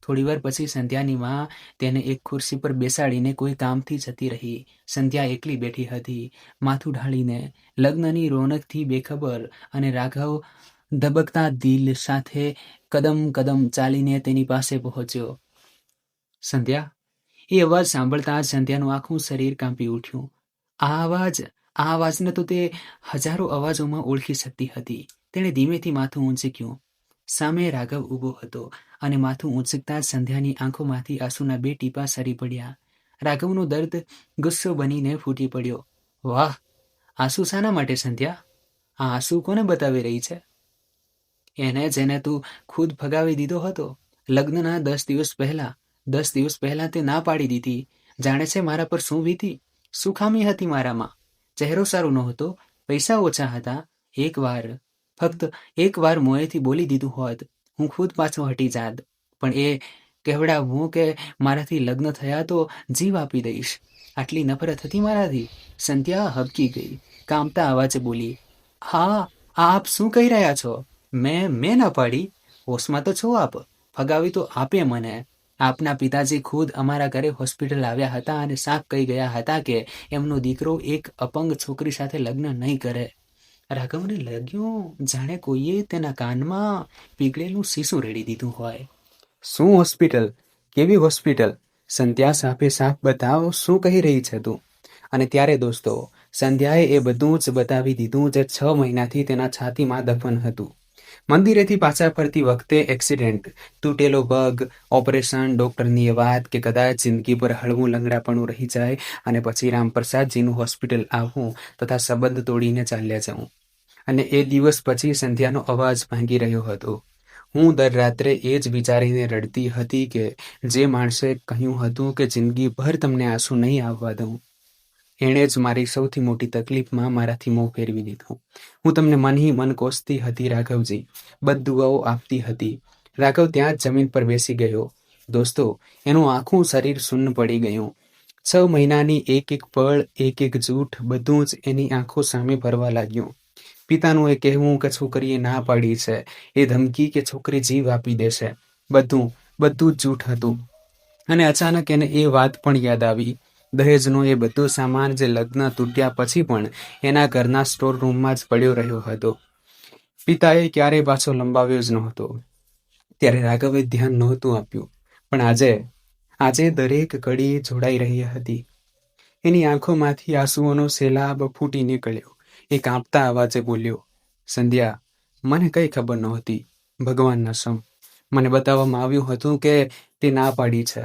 થોડીવાર પછી સંધ્યાની માં તેને એક ખુરશી પર બેસાડીને કોઈ કામથી જતી રહી. સંધ્યા એકલી બેઠી હતી, માથું ઢાળીને, લગ્નની રોનકથી બેખબર. અને રાઘવ ધબકતા દિલ સાથે કદમ ચાલીને તેની પાસે પહોંચ્યો. સંધ્યા? એ અવાજ સાંભળતા જ સંધ્યાનું આખું શરીર કાંપી ઉઠ્યું. આ અવાજને તો તે હજારો અવાજોમાં ઓળખી શકતી હતી. તેણે ધીમેથી માથું ઊંચક્યું. સામે રાઘવ ઊભો હતો અને માથું ઊંચકતા જ સંધ્યાની આંખોમાંથી આંસુના 2 ટીપા સરી પડ્યા. રાઘવનો દર્દ ગુસ્સો બનીને ફૂટી પડ્યો. વાહ, આંસુ શાના માટે સંધ્યા? આ આંસુ કોને બતાવી રહી છે? એને જેને તું ખુદ ફગાવી દીધો હતો. લગ્નના 10 દિવસ પહેલા તે ના પાડી દીધી. જાણે છે મારા પર શું વીતી? શું ખામી હતી મારામાં? ચહેરો સારો નહોતો, પૈસા ઓછા હતા. ફક્ત એક વાર મોંએથી બોલી દીધું હોત, હું ખુદ પાછો હટી જાત. પણ એ કહેવડાવવું કે મારાથી લગ્ન થયા તો જીવ આપી દઈશ, આટલી નફરત હતી મારાથી? સંધ્યા હબકી ગઈ. કામતા અવાજે બોલી, હા, આપ શું કહી રહ્યા છો? મેં ના પાડી? હોશમાં તો છો આપ? ફગાવી તો આપે મને. આપના પિતાજી ખુદ અમારા ઘરે હોસ્પિટલ આવ્યા હતા અને સાફ કહી ગયા હતા કે એમનો દીકરો એક અપંગ છોકરી સાથે લગ્ન નહીં કરે. રાઘવને લાગ્યું જાણે કોઈએ તેના કાનમાં પીગળેલું શીશું રેડી દીધું હોય. શું હોસ્પિટલ? કેવી હોસ્પિટલ? સંધ્યા સાફ બતાવ, શું કહી રહી છે તું? અને ત્યારે દોસ્તો, સંધ્યાએ એ બધું જ બતાવી દીધું જે 6 મહિનાથી તેના છાતીમાં દફન હતું. મંદિરેથી પાછા ફરતી વખતે એક્સિડન્ટ, તૂટેલો પગ, ઓપરેશન, ડૉક્ટરની વાત કે કદાચ જિંદગી પર હળવું લંગડાપણું રહી જાય અને પછી રામપ્રસાદજીનું હોસ્પિટલ આવવું તથા સંબંધ તોડીને ચાલ્યા જવું. અને એ દિવસ પછી સંધ્યાનો અવાજ ભાંગી રહ્યો હતો. હું દર રાત્રે એ જ વિચારીને રડતી હતી કે જે માણસે કહ્યું હતું કે જિંદગીભર તમને આંસુ નહીં આવવા દઉં, એણે જ મારી સૌથી મોટી તકલીફમાં મારાથી મોં ફેરવી દીધું. હું તમને મનહી મન કોસતી હતી રાઘવજી, બદદુઆઓ આપતી હતી. રાઘવ ત્યાં જ જમીન પર બેસી ગયો. દોસ્તો, એનું આખું શરીર શૂન્ય પડી ગયું. 6 મહિનાની એક એક પળ, એક એક જૂઠ, બધું જ એની આંખો સામે ભરવા લાગ્યું. પિતાનું એ કહેવું કે છોકરીએ ના પાડી છે, એ ધમકી કે છોકરી જીવ આપી દેશે, બધું બધું જ જૂઠ હતું. અને અચાનક એને એ વાત પણ યાદ આવી, દહેજનો એ બધો સામાન જે લગ્ન તૂટ્યા પછી પણ એના ઘરના સ્ટોર રૂમમાં જ પડ્યો રહ્યો હતો. પિતાએ ક્યારેય પાછો લંબાવ્યો જ નહોતો. ત્યારે રાઘવે ધ્યાન નહોતું આપ્યું, પણ આજે દરેક કડી જોડાઈ રહી હતી. એની આંખોમાંથી આંસુઓનો સેલાબ ફૂટી નીકળ્યો. એ કાંપતા અવાજે બોલ્યો, સંધ્યા, મને કંઈ ખબર નહોતી. ભગવાનના સમ મને બતાવવામાં આવ્યું હતું કે તે ના પાડી છે,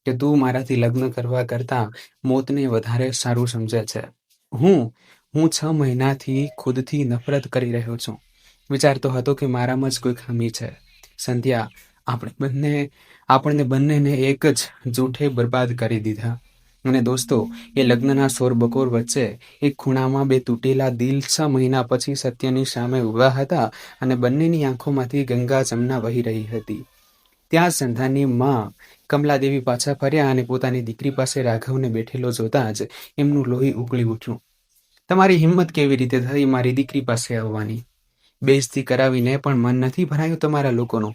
કે તું મારાથી લગ્ન કરવા કરતાં મોતને વધારે સારું સમજે છે. હું 6 મહિનાથી ખુદથી નફરત કરી રહ્યો છું. વિચારતો હતો કે મારામાં જ કોઈ ખામી છે. સંધ્યા, આપણને બંનેને એક જ જૂઠે બરબાદ કરી દીધા. અને દોસ્તો, એ લગ્નના શોરબકોર વચ્ચે એક ખૂણામાં 2 તૂટેલા દિલ 6 મહિના પછી સત્યની સામે ઊભા હતા અને બંનેની આંખોમાંથી ગંગા જમના વહી રહી હતી. ત્યાં સંધાનની માં કમલાદેવી પાછા ફર્યા અને પોતાની દીકરી પાસે રાઘવને બેઠેલો જોતા જ એમનું લોહી ઉકળી ઉઠ્યું. તમારી હિંમત કેવી રીતે થઈ મારી દીકરી પાસે આવવાની? બેઇજ્જતી કરાવીને પણ મન નથી ભરાયું તમારા લોકોનું?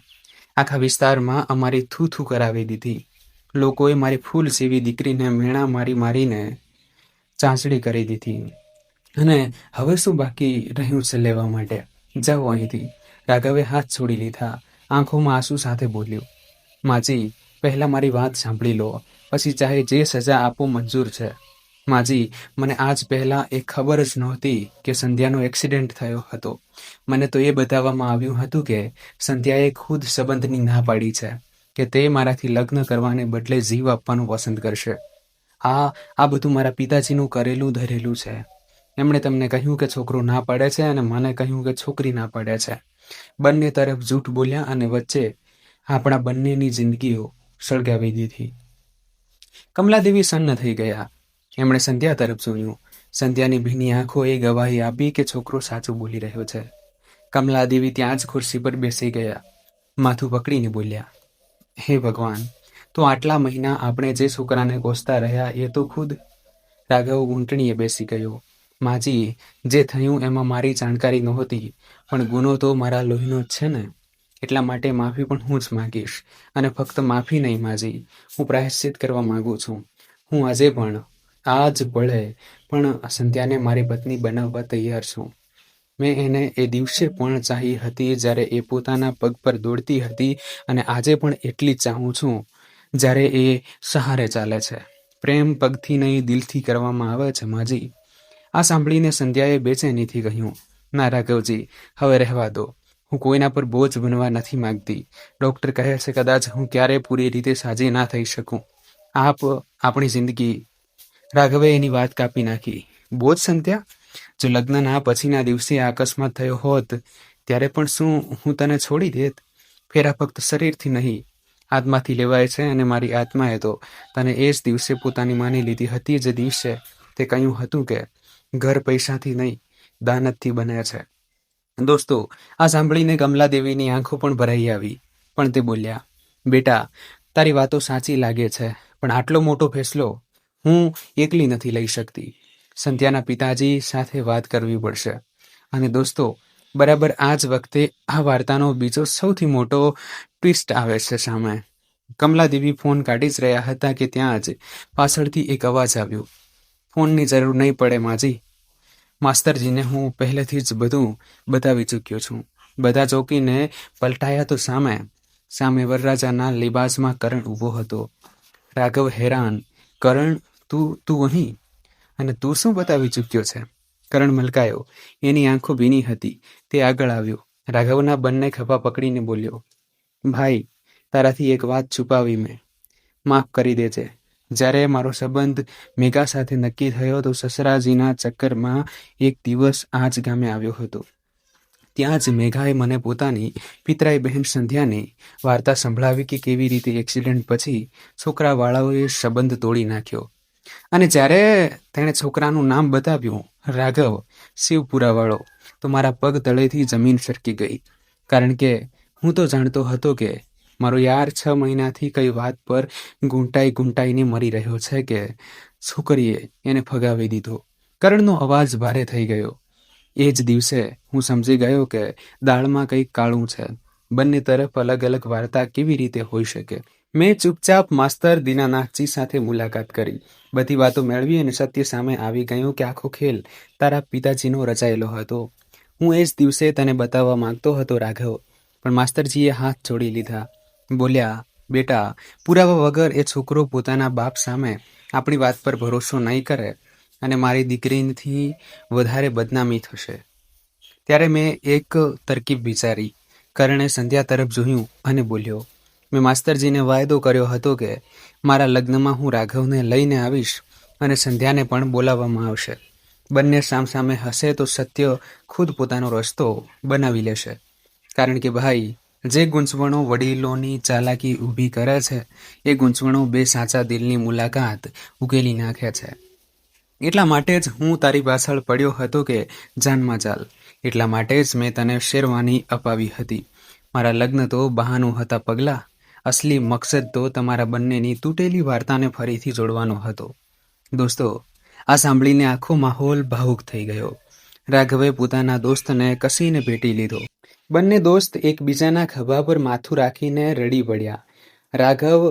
આખા વિસ્તારમાં અમારી થૂ કરાવી દીધી. લોકોએ મારી ફૂલ જેવી દીકરીને મેણા મારીને ચાંચડી કરી દીધી. અને હવે શું બાકી રહ્યું છે લેવા માટે? જાઓ અહીંથી. રાઘવે હાથ છોડી લીધા. આંખોમાં આંસુ સાથે બોલ્યો, માજી, પહેલાં મારી વાત સાંભળી લો, પછી ચાહે જે સજા આપો મંજૂર છે. માજી, મને આજ પહેલાં એ ખબર જ નહોતી કે સંધ્યાનો એક્સિડન્ટ થયો હતો. મને તો એ બતાવવામાં આવ્યું હતું કે સંધ્યાએ ખુદ સંબંધની ના પાડી છે, કે તે મારાથી લગ્ન કરવાને બદલે જીવ આપવાનું પસંદ કરશે. આ બધું મારા પિતાજીનું કરેલું ધરેલું છે. એમણે તમને કહ્યું કે છોકરો ના પાડે છે અને મને કહ્યું કે છોકરી ના પાડે છે. બંને તરફ જૂઠ બોલ્યા અને વચ્ચે આપણા બંનેની જિંદગીઓ સળગાવી દીધી. કમલાદેવી સન્ન થઈ ગયા. એમણે સંધ્યા તરફ જોયું. સંધ્યાની ભીની આંખોએ ગવાહી આપી કે છોકરો સાચું બોલી રહ્યો છે. કમલાદેવી ત્યાં જ ખુરશી પર બેસી ગયા. માથું પકડીને બોલ્યા, હે ભગવાન, તો આટલા મહિના આપણે જે છોકરાને કોસતા રહ્યા એ તો ખુદ. રાઘવ ઊંટણીએ બેસી ગયો. માજી, જે થયું એમાં મારી જાણકારી નહોતી, પણ ગુનો તો મારા લોહીનો જ છે ને, એટલા માટે માફી પણ હું જ માગીશ. અને ફક્ત માફી નહીં માજી, હું પ્રાયશ્ચિત કરવા માંગુ છું. હું આજે પણ, આ જ પળે પણ સંધ્યાને મારી પત્ની બનાવવા તૈયાર છું. મેં એને એ દિવસે પણ ચાહી હતી જ્યારે એ પોતાના પગ પર દોડતી હતી, અને આજે પણ એટલી જ ચાહું છું જ્યારે એ સહારે ચાલે છે. પ્રેમ પગથી નહીં દિલથી કરવામાં આવે છે માજી. આ સાંભળીને સંધ્યાએ બેચેનીથી કહ્યું, ના રાઘવજી, હવે રહેવા દો. હું કોઈના પર બોજ બનવા નથી માંગતી. ડૉક્ટર કહે છે કદાચ હું ક્યારેય પૂરી રીતે સાજી ના થઈ શકું. આપણી જિંદગી. રાઘવે એની વાત કાપી નાખી. બોજ સંધ્યા? જો લગ્નના પછીના દિવસે આ અકસ્માત થયો હોત ત્યારે પણ શું હું તને છોડી દેત? ફેરા ફક્ત શરીરથી નહીં, આત્માથી લેવાય છે, અને મારી આત્માએ તો તને એ જ દિવસે પોતાની માની લીધી હતી જે દિવસે તે કહ્યું હતું કે ઘર પૈસાથી નહીં, દાનતથી બને છે. દોસ્તો, આ સાંભળીને કમલાદેવીની આંખો પણ ભરાઈ આવી, પણ તે બોલ્યા, બેટા, તારી વાતો સાચી લાગે છે, પણ આટલો મોટો ફેસલો હું એકલી નથી લઈ શકતી. સંધ્યાના પિતાજી સાથે વાત કરવી પડશે. અને દોસ્તો, બરાબર આ જ વખતે આ વાર્તાનો બીજો સૌથી મોટો ટ્વિસ્ટ આવે છે સામે. કમલાદેવી ફોન કાઢી જ રહ્યા હતા કે ત્યાં જ પાછળથી એક અવાજ આવ્યો, ફોનની જરૂર નહીં પડે માજી. માસ્તરજીને હું પહેલેથી જ બધું બતાવી ચૂક્યો છું. બધા ચોંકીને પલટાયા તો સામે વરરાજાના લિબાસમાં કરણ ઊભો હતો. રાઘવ હેરાન, કરણ, તું અહીં? અને તું શું બતાવી ચૂક્યો છે? કરણ મલકાયો. એની આંખો ભીની હતી. તે આગળ આવ્યો. રાઘવના બંને ખભા પકડીને બોલ્યો, ભાઈ, તારાથી એક વાત છુપાવી મેં. માફ કરી દેજે. જ્યારે મારો સંબંધ મેઘા સાથે નક્કી થયો તો સસરાજીના ચક્કરમાં એક દિવસ આ જ ગામે આવ્યો હતો. ત્યાં જ મેઘાએ મને પોતાની પિતરાઈ બહેન સંધ્યાની વાર્તા સંભળાવી કે કેવી રીતે એક્સિડન્ટ પછી છોકરાવાળાઓએ સંબંધ તોડી નાખ્યો. અને જ્યારે તેણે છોકરાનું નામ બતાવ્યું, રાઘવ શિવપુરાવાળો, તો મારા પગ તળેથી જમીન સરકી ગઈ. કારણ કે હું તો જાણતો હતો કે મારો યાર 6 મહિનાથી કઈ વાત પર ગુંટાઈને મરી રહ્યો છે કે છોકરીએ એને ફગાવી દીધો. કરણનો અવાજ ભારે થઈ ગયો. એ જ દિવસે હું સમજી ગયો કે દાળમાં કંઈક કાળું છે. બંને તરફ અલગ અલગ વાર્તા કેવી રીતે હોઈ શકે. મેં ચૂપચાપ માસ્તર દીનાનાથજી સાથે મુલાકાત કરી. બધી વાતો મેળવી અને સત્ય સામે આવી ગયું કે આખો ખેલ તારા પિતાજીનો રચાયેલો હતો. હું એ જ દિવસે તને બતાવવા માંગતો હતો રાઘવ, પણ માસ્તરજીએ હાથ જોડી લીધા. બોલ્યા, બેટા, પુરાવા વગર એ છોકરો પોતાના બાપ સામે આપણી વાત પર ભરોસો નહીં કરે અને મારી દીકરીથી વધારે બદનામી થશે. ત્યારે મેં એક તરકીબ વિચારી. કરણે સંધ્યા તરફ જોયું અને બોલ્યો, મેં માસ્તરજીને વાયદો કર્યો હતો કે મારા લગ્નમાં હું રાઘવને લઈને આવીશ અને સંધ્યાને પણ બોલાવવામાં આવશે. બંને સામસામે હશે તો સત્ય ખુદ પોતાનો રસ્તો બનાવી લેશે. કારણ કે ભાઈ, જે ગૂંચવણો વડીલોની ચાલાકી ઊભી કરે છે એ ગૂંચવણો બે સાચા દિલની મુલાકાત ઉકેલી નાખે છે. એટલા માટે જ હું તારી પાછળ પડ્યો હતો કે જાનમાં ચાલ. એટલા માટે જ મેં તને શેરવાની અપાવી હતી. મારા લગ્ન તો બહાનું હતા પગલાં. અસલી મકસદ તો તમારા બંનેની તૂટેલી વાર્તાને ફરીથી જોડવાનો હતો. દોસ્તો, આ સાંભળીને આખો માહોલ ભાવુક થઈ ગયો. રાઘવે પોતાના દોસ્તને કસીને ભેટી લીધો. બંને દોસ્ત એકબીજાના ખભા પર માથું રાખીને રડી પડ્યા. રાઘવ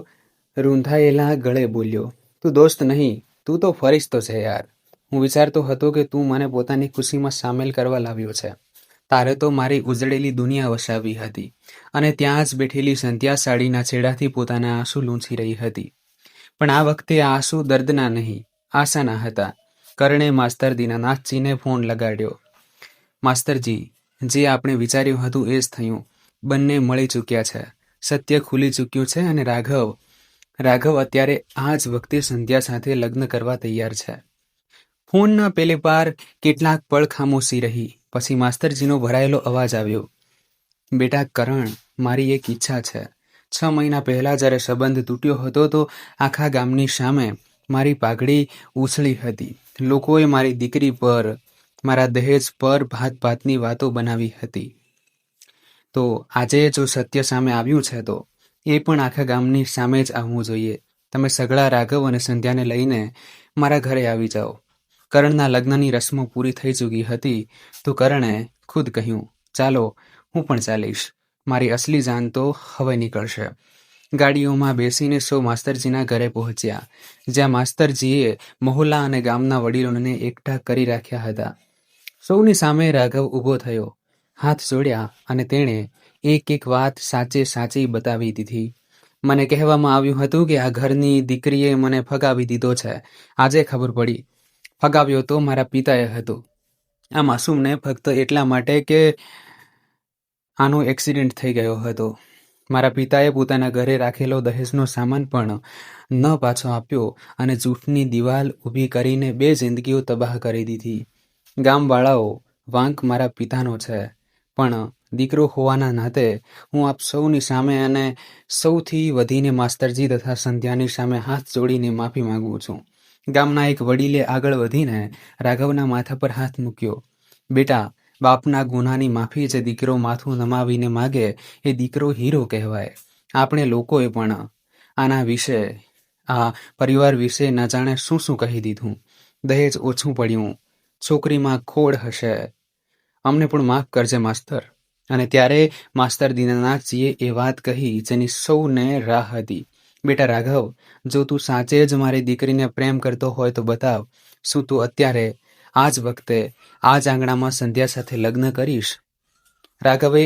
રૂંધાયેલા ગળે બોલ્યો, તું દોસ્ત નહીં, તું તો ફરિશ્તો છે યાર. હું વિચારતો હતો કે તું મને પોતાની ખુશીમાં સામેલ કરવા લાવ્યો છે. તારે તો મારી ઉજળેલી દુનિયા વસાવી હતી. અને ત્યાં જ બેઠેલી સંધ્યા સાડીના છેડાથી પોતાના આંસુ લૂંછી રહી હતી. પણ આ વખતે આ આંસુ દર્દના નહીં, આશાના હતા. કરણે માસ્તર દીનાનાથજીને ફોન લગાડ્યો. માસ્તરજી, જે આપણે વિચાર્યું હતું એ જ થયું. બંને મળી ચૂક્યા છે. સત્ય ખુલી ચૂક્યું છે અને રાઘવ અત્યારે આ જ વખતે સંધ્યા સાથે લગ્ન કરવા તૈયાર છે. ફોનના પેલે પાર કેટલાક પળ ખામોશી રહી. પછી માસ્તરજીનો ભરાયેલો અવાજ આવ્યો, બેટા કરણ, મારી એક ઈચ્છા છે. 6 મહિના પહેલા જ્યારે સંબંધ તૂટ્યો હતો તો આખા ગામની સામે મારી પાઘડી ઉછળી હતી. લોકોએ મારી દીકરી પર, મારા દહેજ પર ભાતની વાતો બનાવી હતી. તો આજે જો સત્ય સામે આવ્યું છે તો એ પણ આખા ગામની સામે જ આવવું જોઈએ. તમે સગળા રાઘવ અને સંધ્યાને લઈને મારા ઘરે આવી જાઓ. કરણના લગ્નની રસમો પૂરી થઈ ચૂકી હતી તો કરણે ખુદ કહ્યું, ચાલો, હું પણ ચાલીશ. મારી અસલી જાન તો હવે નીકળશે. ગાડીઓમાં બેસીને સૌ માસ્તરજીના ઘરે પહોંચ્યા, જ્યાં માસ્તરજીએ મહોલ્લા અને ગામના વડીલોને એકઠા કરી રાખ્યા હતા. સૌની સામે રાઘવ ઊભો થયો, હાથ જોડ્યા અને તેણે એક વાત સાચી બતાવી દીધી. મને કહેવામાં આવ્યું હતું કે આ ઘરની દીકરીએ મને ફગાવી દીધો છે. આજે ખબર પડી, ફગાવ્યો તો મારા પિતાએ હતો. આ માસૂમને ફક્ત એટલા માટે કે આનો એક્સિડન્ટ થઈ ગયો હતો. મારા પિતાએ પોતાના ઘરે રાખેલો દહેજનો સામાન પણ ન પાછો આપ્યો અને જૂઠની દિવાલ ઊભી કરીને 2 જિંદગીઓ તબાહ કરી દીધી. ગામવાળાઓ વાંક મારા પિતાનો છે, પણ દીકરો હોવાના નાતે હું આપ સૌની સામે અને સૌથી વધીને માસ્તરજી તથા સંધ્યાની સામે હાથ જોડીને માફી માંગુ છું. ગામના એક વડીલે આગળ વધીને રાઘવના માથા પર હાથ મૂક્યો. બેટા, બાપના ગુનાની માફી જે દીકરો માથું નમાવીને માગે એ દીકરો હીરો કહેવાય. આપણે લોકોએ પણ આના વિશે, આ પરિવાર વિશે ન જાણે શું કહી દીધું. દહેજ ઓછું પડ્યું, છોકરીમાં ખોડ હશે, અમને પણ માફ કરજે માસ્તર. અને ત્યારે માસ્તર દીનાનાથજીએ એ વાત કહી જેની સૌને રાહ હતી. બેટા રાઘવ, જો તું સાચે જ મારી દીકરીને પ્રેમ કરતો હોય તો બતાવ. શું તું અત્યારે આ જ વખતે આ જ આંગણામાં સંધ્યા સાથે લગ્ન કરીશ? રાઘવે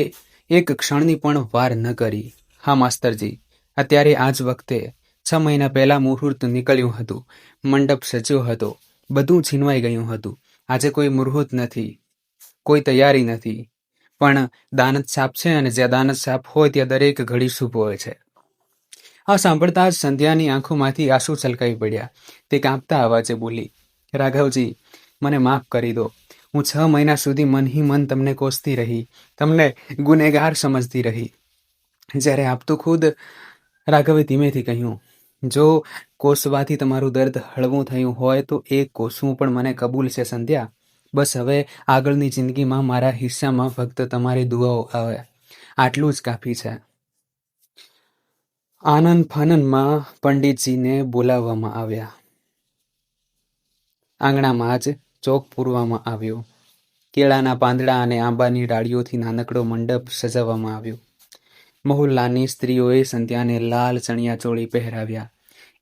એક ક્ષણની પણ વાર ન કરી. હા માસ્તરજી, અત્યારે આ જ વખતે. 6 મહિના પહેલા મુહૂર્ત નીકળ્યું હતું, મંડપ સજ્યો હતો, બધું છીનવાઈ ગયું હતું. આજે કોઈ મુહૂર્ત નથી, કોઈ તૈયારી નથી, પણ દાનત સાપ છે અને જ્યાં દાનત સાપ હોય ત્યાં દરેક ઘડી શુભ હોય છે. આ સાંભળતા જ સંધ્યાની આંખોમાંથી આંસુ છલકાઈ પડ્યા. તે કાંપતા અવાજે બોલી, રાઘવજી, મને માફ કરી દો. હું 6 મહિના સુધી મન હી મન તમને કોસતી રહી, તમને ગુનેગાર સમજતી રહી. જ્યારે આપ તો ખુદ, રાઘવે ધીમેથી કહ્યું, જો કોસવાથી તમારું દર્દ હળવું થયું હોય તો એ કોસવું પણ મને કબૂલ છે સંધ્યા. બસ હવે આગળની જિંદગીમાં મારા હિસ્સામાં ફક્ત તમારી દુઆઓ આવે, આટલું જ કાફી છે. આનંદ ફાનનમાં પંડિતજીને બોલાવવામાં આવ્યા. આંગણામાં જ ચોક પૂરવામાં આવ્યો. કેળાના પાંદડા અને આંબાની ડાળીઓથી નાનકડો મંડપ સજાવવામાં આવ્યો. મહોલ્લાની સ્ત્રીઓએ સંધ્યાને લાલ ચણિયાચોળી પહેરાવ્યા.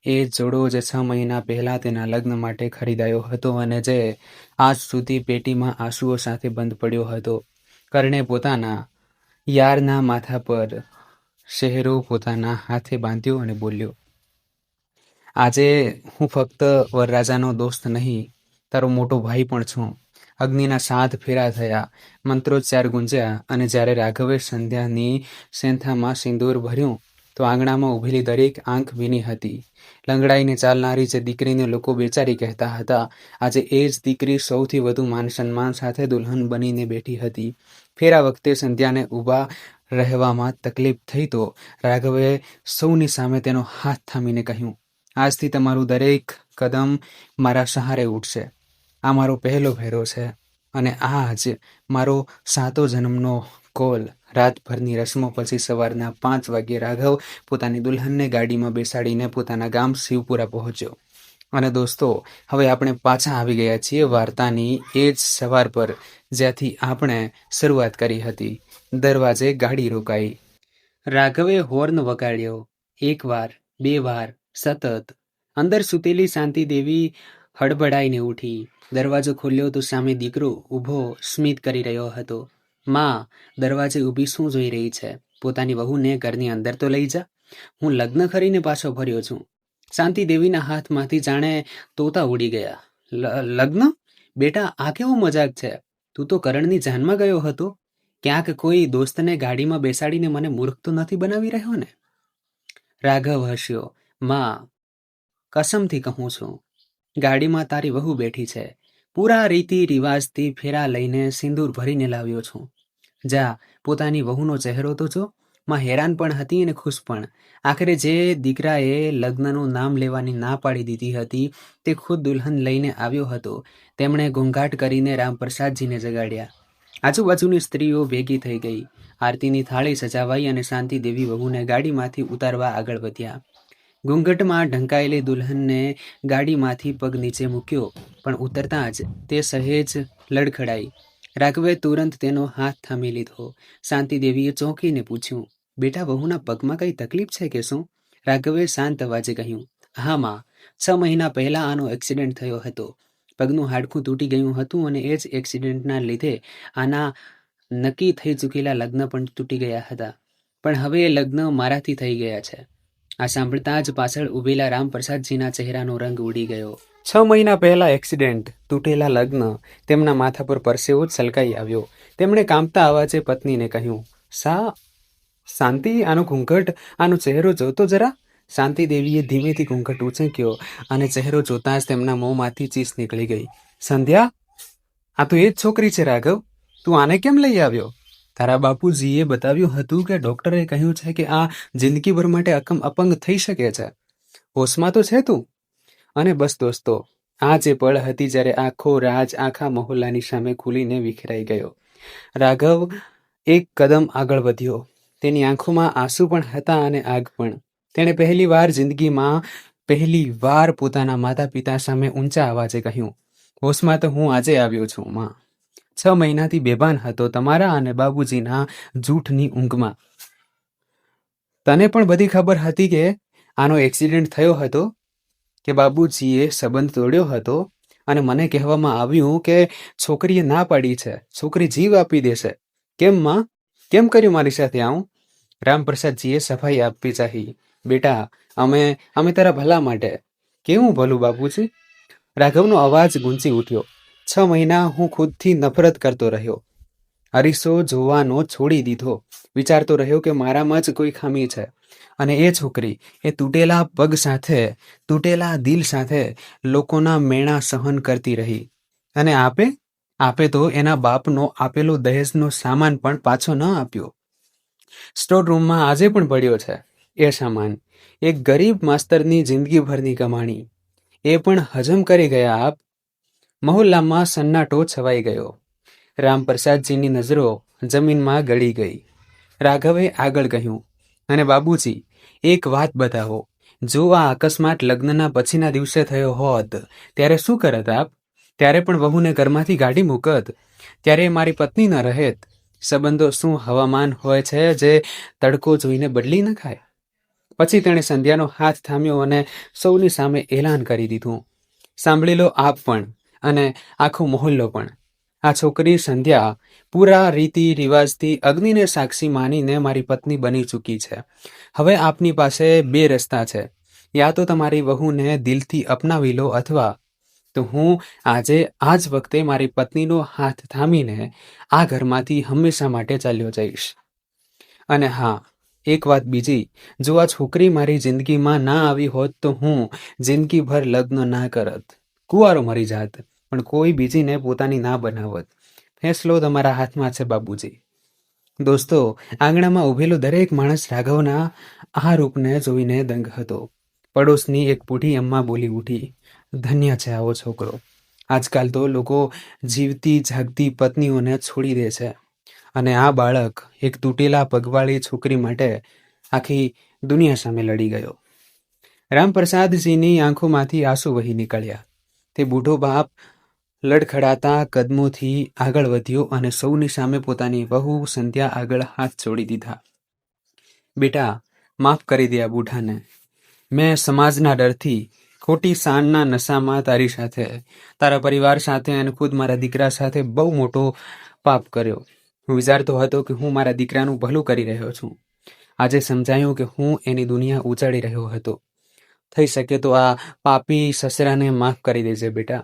એ જોડો જે 6 મહિના પહેલા તેના લગ્ન માટે ખરીદાયો હતો અને જે આજ સુધી પેટીમાં આંસુઓ સાથે બંધ પડ્યો હતો. કર્ણે પોતાના યારના માથા પર શહેરો પોતાના હાથે બાંધ્યો અને બોલ્યો, આજે હું ફક્ત વરરાજાનો દોસ્ત નહીં, તારો મોટો ભાઈ પણ છું. અગ્નિના 7 ફેરા થયા, મંત્રોચ્ચાર ગુંજ્યા અને જ્યારે રાઘવે સંધ્યાની સેંથામાં સિંદૂર ભર્યું તો આંગણામાં ઊભેલી દરેક આંખ ભીની હતી. લંગડાઈને ચાલનારી જે દીકરીને લોકો બેચારી કહેતા હતા, આજે એ જ દીકરી સૌથી વધુ માન સન્માન સાથે દુલ્હન બનીને બેઠી હતી. ફેરા વખતે સંધ્યાને ઊભા રહેવામાં તકલીફ થઈ તો રાઘવે સૌની સામે તેનો હાથ થામીને કહ્યું, આજથી તમારું દરેક કદમ મારા સહારે ઉઠશે. આ મારો પહેલો ફેરો છે અને આ જ મારો 7 જન્મનો કોલ. રાતભરની રસ્મો પછી સવારના 5 વાગ્યે રાઘવ પોતાની દુલ્હનને ગાડીમાં બેસાડીને પોતાના ગામ શિવપુરા પહોંચ્યો. અને દોસ્તો, હવે આપણે પાછા આવી ગયા છીએ વાર્તાની એ જ સવાર પર જ્યાંથી આપણે શરૂઆત કરી હતી. દરવાજે ગાડી રોકાઈ. રાઘવે હોર્ન વગાડ્યો. 1 વાર, 2 વાર, સતત. અંદર સૂતેલી શાંતિદેવી હડબડાઈને ઉઠી. દરવાજો ખોલ્યો તો સામે દીકરો ઊભો સ્મિત કરી રહ્યો હતો. માં, દરવાજે ઊભી શું જોઈ રહી છે? પોતાની વહુને ઘરની અંદર તો લઈ જા. હું લગ્ન કરીને પાછો ફર્યો છું. શાંતિદેવીના હાથમાંથી જાણે તોતા ઉડી ગયા. લગ્ન? બેટા, આ કેવો મજાક છે? તું તો કરણની જાનમાં ગયો હતો. ક્યાંક કોઈ દોસ્તને ગાડીમાં બેસાડીને મને મૂર્ખ તો નથી બનાવી રહ્યો ને? રાઘવ હસ્યો. માં, કસમથી કહું છું, ગાડીમાં તારી વહુ બેઠી છે. પૂરા રીતિ રિવાજથી ફેરા લઈને સિંદૂર ભરીને લાવ્યો છું. જા, પોતાની વહુનો ચહેરો તો જો. માં હેરાન પણ હતી અને ખુશ પણ. આખરે જે દીકરાએ લગ્નનું નામ લેવાની ના પાડી દીધી હતી તે ખુદ દુલ્હન લઈને આવ્યો હતો. તેમણે ઘોંઘાટ કરીને રામપ્રસાદજીને જગાડ્યા. આજુબાજુની સ્ત્રીઓ ભેગી થઈ ગઈ. આરતીની થાળી સજાવાઈ અને શાંતિદેવી વહુને ગાડીમાંથી ઉતારવા આગળ વધ્યા. ઘૂંઘટમાં ઢંકાયેલી દુલ્હનને ગાડીમાંથી પગ નીચે મૂક્યો, પણ ઉતરતાં જ તે સહેજ લડખડાઈ. રાઘવે તુરંત તેનો હાથ થામી લીધો. શાંતિદેવીએ ચોંકીને પૂછ્યું, બેટા, વહુના પગમાં કઈ તકલીફ છે કે શું? રાઘવે શાંત અવાજે કહ્યું, હા માં, 6 મહિના પહેલા આનો એક્સિડન્ટ થયો હતો. પગનું હાડકું તૂટી ગયું હતું અને એ જ એક્સિડન્ટના લીધે આના નક્કી થઈ ચૂકેલા લગ્ન પણ તૂટી ગયા હતા. પણ હવે એ લગ્ન મારાથી થઈ ગયા છે. આ સાંભળતા જ પાછળ ઊભેલા રામપ્રસાદજીના ચહેરાનો રંગ ઉડી ગયો. 6 મહિના પહેલા એક્સિડન્ટ, તૂટેલા લગ્ન. તેમના માથા પર પરસેવો જ છલકાઈ આવ્યો. તેમણે કાંપતા અવાજે પત્નીને કહ્યું, શાંતિ, આનો ઘૂંઘટ, આનો ચહેરો જોતો જરા. શાંતિદેવીએ ધીમેથી ઘૂંઘટ ઉંચક્યો અને ચહેરો જોતાં જ તેમના મોંમાંથી ચીસ નીકળી ગઈ. સંધ્યા, આ તો એ જ છોકરી છે રાઘવ. તું આને કેમ લઈ આવ્યો? તારા બાપુજીએ બતાવ્યું હતું કે ડોક્ટરે કહ્યું છે કે આ જિંદગીભર માટે અપંગ થઈ શકે છે. હોશમાં તો છે તું? અને બસ દોસ્તો, આ જે પળ હતી જ્યારે આખો રાજ આખા મહોલ્લાની સામે ખુલીને વિખેરાઈ ગયો. રાઘવ એક કદમ આગળ વધ્યો. તેની આંખોમાં આંસુ પણ હતા અને આગ પણ. તેણે પહેલી વાર પોતાના માતા પિતા સામે ઊંચા અવાજે કહ્યું, હોશમાં તો હું આજે આવ્યો છું માં. 6 મહિનાથી બેભાન હતો તમારા અને બાબુજીના જૂઠની ઊંઘમાં. તને પણ બધી ખબર હતી કે આનો એક્સિડન્ટ થયો હતો, કે બાબુજીએ સંબંધ તોડ્યો હતો અને મને કહેવામાં આવ્યું કે છોકરીએ ના પાડી છે, છોકરી જીવ આપી દેશે. કેમ માં, કેમ કર્યું મારી સાથે આવું? રામપ્રસાદજીએ સફાઈ આપવી ચાહી. બેટા, અમે તારા ભલા માટે. કેવું ભલું બાપુજી? રાઘવનો અવાજ ગૂંજી ઉઠ્યો. 6 મહિના હું ખુદથી નફરત કરતો રહ્યો. અરીસો જોવાનો છોડી દીધો. વિચારતો રહ્યો કે મારામાં જ કોઈ ખામી છે. અને એ છોકરી, એ તૂટેલા પગ સાથે, તૂટેલા દિલ સાથે લોકોના મેણા સહન કરતી રહી. અને આપે આપે તો એના બાપનો આપેલો દહેજનો સામાન પણ પાછો ન આપ્યો. સ્ટોર રૂમમાં આજે પણ પડ્યો છે એ સામાન, એક ગરીબ માસ્તરની જિંદગીભરની કમાણી. એ પણ હજમ કરી ગયા આપ. મહોલ્લામાં સન્નાટો છવાઈ ગયો. રામપ્રસાદજીની નજરો જમીનમાં ગળી ગઈ. રાઘવે આગળ કહ્યું, અને બાબુજી, એક વાત બતાવો. જો આ અકસ્માત લગ્નના પછીના દિવસે થયો હોત ત્યારે શું કરત આપ? ત્યારે પણ વહુને ઘરમાંથી કાઢી મૂકત? ત્યારે મારી પત્ની ન રહેત? સંબંધો શું હવામાન હોય છે જે તડકો જોઈને બદલી ન ખાય? પછી તેણે સંધ્યાનો હાથ થામ્યો અને સૌની સામે એલાન કરી દીધું, સાંભળી લો આપ પણ અને આખો મોહલ્લો પણ. આ છોકરી સંધ્યા પૂરા રીતિ રિવાજથી અગ્નિને સાક્ષી માનીને મારી પત્ની બની ચૂકી છે. હવે આપની પાસે બે રસ્તા છે. યા તો તમારી વહુને દિલથી અપનાવી લો, અથવા તો હું આજે આ જ વખતે મારી પત્નીનો હાથ થામીને આ ઘરમાંથી હંમેશા માટે ચાલ્યો જઈશ. અને હા, એક વાત બીજી, જો આ છોકરી મારી જિંદગીમાં ના આવી હોત તો હું જિંદગીભર લગ્ન ના કરત, કુંવારો મરી જાત, પણ કોઈ બીજીને પોતાની ના બનાવત. ફેંસલો તમારા હાથમાં છે બાબુજી. દોસ્તો, આંગણામાં ઊભેલો દરેક માણસ રાઘવના આ રૂપને જોઈને દંગ હતો. પડોશની એક બૂઢી અમ્મા બોલી ઉઠી, ધન્ય છે આવો છોકરો. આજકાલ તો લોકો જીવતી જાગતી પત્નીઓને છોડી દે છે, અને આ બાળક એક તૂટેલા પગવાળી છોકરી માટે આખી દુનિયા સામે લડી ગયો. રામપ્રસાદજીની આંખોમાંથી આંસુ વહી નીકળ્યા. તે બૂઢો બાપ લડખડાતા કદમોથી આગળ વધ્યો અને સૌની સામે પોતાની વહુ સંધ્યા આગળ હાથ જોડી દીધા. બેટા, માફ કરી દે આ બૂઢાને. મેં સમાજના ડરથી, ખોટી શાનના નશામાં તારી સાથે, તારા પરિવાર સાથે અને ખુદ મારા દીકરા સાથે બહુ મોટો પાપ કર્યો. હું વિચારતો હતો કે હું મારા દીકરાનું ભલું કરી રહ્યો છું. આજે સમજાયું કે હું એની દુનિયા ઉજાડી રહ્યો હતો. થઈ શકે તો આ પાપી સસરાને માફ કરી દેજે બેટા.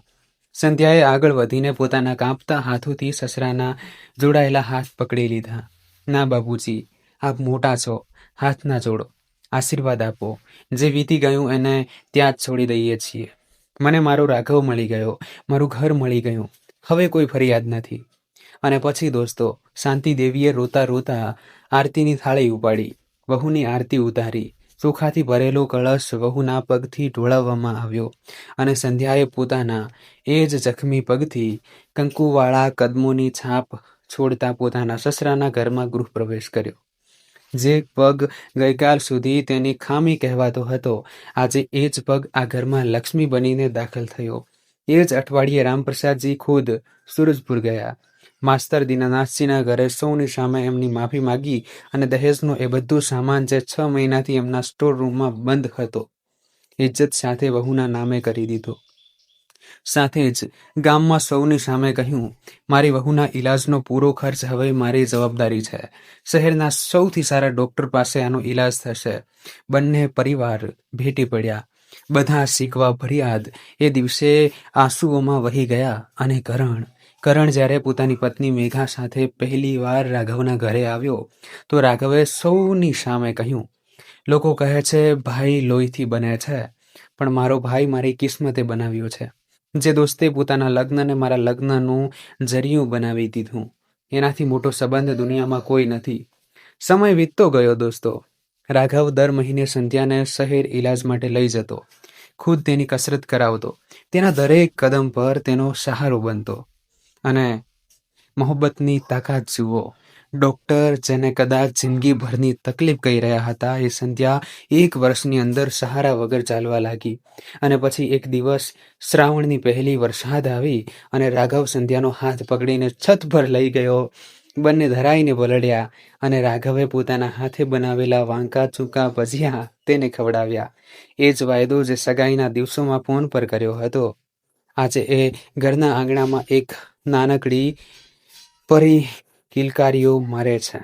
સંધ્યાએ આગળ વધીને પોતાના કાંપતા હાથોથી સસરાના જોડાયેલા હાથ પકડી લીધા. ના બાબુજી, આપ મોટા છો, હાથ ના જોડો, આશીર્વાદ આપો. જે વીતી ગયું એને ત્યાં જ છોડી દઈએ છીએ. મને મારો રાઘવ મળી ગયો, મારું ઘર મળી ગયું, હવે કોઈ ફરિયાદ નથી. અને પછી દોસ્તો, શાંતિ દેવીએ રોતા રોતા આરતીની થાળી ઉપાડી, વહુની આરતી ઉતારી. ચોખાથી ભરેલો કળશ વહુના પગથી ઢોળાવવામાં આવ્યો, અને સંધ્યાએ પોતાના એ જ જખમી પગથી કંકુવાળા કદમોની છાપ છોડતા પોતાના સસરાના ઘરમાં ગૃહ પ્રવેશ કર્યો. જે પગ ગઈકાલ સુધી તેની ખામી કહેવાતો હતો, આજે એ જ પગ આ ઘરમાં લક્ષ્મી બનીને દાખલ થયો. એ જ અઠવાડિયે રામપ્રસાદજી ખુદ સુરજપુર ગયા. માસ્તર દીનાનાથજીના ઘરે સૌની સામે એમની માફી માગી અને દહેજનો એ બધું સામાન જે 6 મહિનાથી એમના સ્ટોર રૂમમાં બંધ હતો, ઇજ્જત સાથે વહુના નામે કરી દીધો. સાથે જ ગામમાં સૌની સામે કહ્યું, મારી વહુના ઈલાજનો પૂરો ખર્ચ હવે મારી જવાબદારી છે. શહેરના સૌથી સારા ડોક્ટર પાસે આનો ઈલાજ થશે. બંને પરિવાર ભેટી પડ્યા. બધા શીખવા ફરિયાદ એ દિવસે આંસુઓમાં વહી ગયા. અને કરણ જ્યારે પોતાની પત્ની મેઘા સાથે પહેલી વાર રાઘવના ઘરે આવ્યો તો રાઘવે સૌની સામે કહ્યું, લોકો કહે છે ભાઈ લોહીથી બને છે, પણ મારો ભાઈ મારી કિસ્મતે બનાવ્યો છે. જે દોસ્તે પોતાના લગ્નને મારા લગ્નનું જરિયું બનાવી દીધું, એનાથી મોટો સંબંધ દુનિયામાં કોઈ નથી. સમય વીતતો ગયો દોસ્તો. રાઘવ દર મહિને સંધ્યાને શહેર ઈલાજ માટે લઈ જતો, ખુદ તેની કસરત કરાવતો, તેના દરેક કદમ પર તેનો સહારો બનતો. અને મોહબ્બતની તાકાત જુઓ. ડોક્ટર જેને કદાચ જિંદગીભરની તકલીફ કહી રહ્યા હતા, એ સંધ્યા 1 વર્ષની અંદર સહારા વગર ચાલવા લાગી. અને પછી એક દિવસ શ્રાવણની પહેલી વરસાદ આવી અને રાઘવ સંધ્યાનો હાથ પકડીને છત પર લઈ ગયો. બંને ધરાઈને પલળ્યા અને રાઘવે પોતાના હાથે બનાવેલા વાંકા ચૂકા ભજીયા તેને ખવડાવ્યા. એ જ વાયદો જે સગાઈના દિવસોમાં ફોન પર કર્યો હતો, આજે એ ઘરના આંગણામાં એક નાનકડી પરી કિલકારીઓ મારે છે.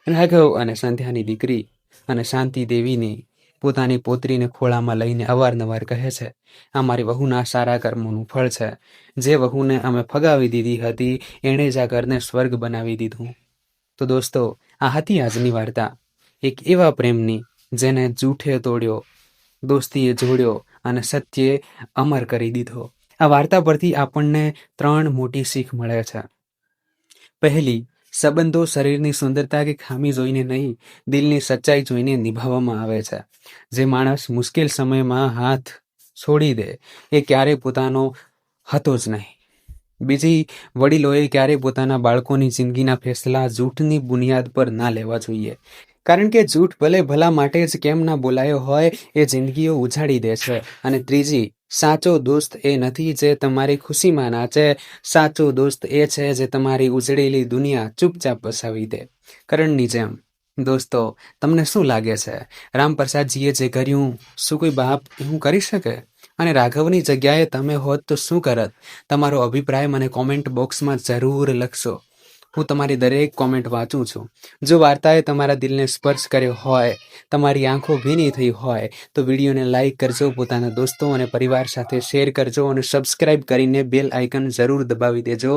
રાઘવ અને સંધ્યાની દીકરી અને શાંતિ દેવીની પોતાની પોતરીને ખોળામાં લઈને અવારનવાર કહે છે, આ મારી વહુના સારા કર્મોનું ફળ છે. જે વહુને અમે ફગાવી દીધી હતી, એણે જ આ ઘરને સ્વર્ગ બનાવી દીધું. તો દોસ્તો, આ હતી આજની વાર્તા, એક એવા પ્રેમની જેને જૂઠે તોડ્યો, દોસ્તીએ જોડ્યો અને સત્યે અમર કરી દીધો. આ વાર્તા પરથી આપણને 3 મોટી શીખ મળે છે. પહેલી, સંબંધો શરીરની સુંદરતા કે ખામી જોઈને નહીં, દિલની સચ્ચાઈ જોઈને નિભાવવામાં આવે છે. જે માણસ મુશ્કેલ સમયમાં હાથ છોડી દે એ ક્યારેય પોતાનો હતો જ નહીં. બીજી, વડીલોએ ક્યારેય પોતાના બાળકોની જિંદગીના ફેસલા જૂઠની બુનિયાદ પર ના લેવા જોઈએ. કારણ કે જૂઠ ભલે ભલા માટે જ કેમ ના બોલાયો હોય, એ જિંદગીઓ ઉજાડી દે છે. અને ત્રીજી, સાચો દોસ્ત એ નથી જે તમારી ખુશીમાં નાચે, સાચો દોસ્ત એ છે જે તમારી ઉજળેલી દુનિયા ચૂપચાપ બસાવી દે. કરણની જેમ. દોસ્તો, તમને શું લાગે છે, રામપ્રસાદજીએ જે કર્યું, શું કોઈ બાપ એવું કરી શકે? અને રાઘવની જગ્યાએ તમે હોત તો શું કરત? તમારો અભિપ્રાય મને કોમેન્ટ બોક્સમાં જરૂર લખશો. હું તમારી દરેક કોમેન્ટ વાંચું છું. જો વાર્તાએ તમારા દિલને સ્પર્શ કર્યો હોય, તમારી આંખો ભીની થઈ હોય, તો વિડીયોને લાઇક કરજો, પોતાના દોસ્તો અને પરિવાર સાથે શેર કરજો અને સબસ્ક્રાઇબ કરીને બેલ આઇકન જરૂર દબાવી દેજો,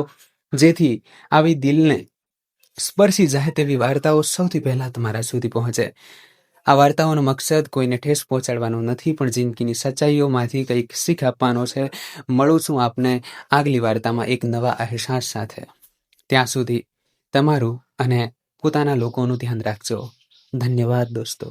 જેથી આવી દિલને સ્પર્શી જાય તેવી વાર્તાઓ સૌથી પહેલા તમારા સુધી પહોંચે. આ વાર્તાઓનો મકસદ કોઈને ઠેસ પહોંચાડવાનો નથી, પણ જિંદગીની સચ્ચાઈઓમાંથી કંઈક શીખ આપવાનો છે. મળું છું આપને આગલી વાર્તામાં એક નવા અહેસાસ સાથે. ત્યાં સુધી તમારું અને પોતાના લોકોનું ધ્યાન રાખજો. ધન્યવાદ દોસ્તો.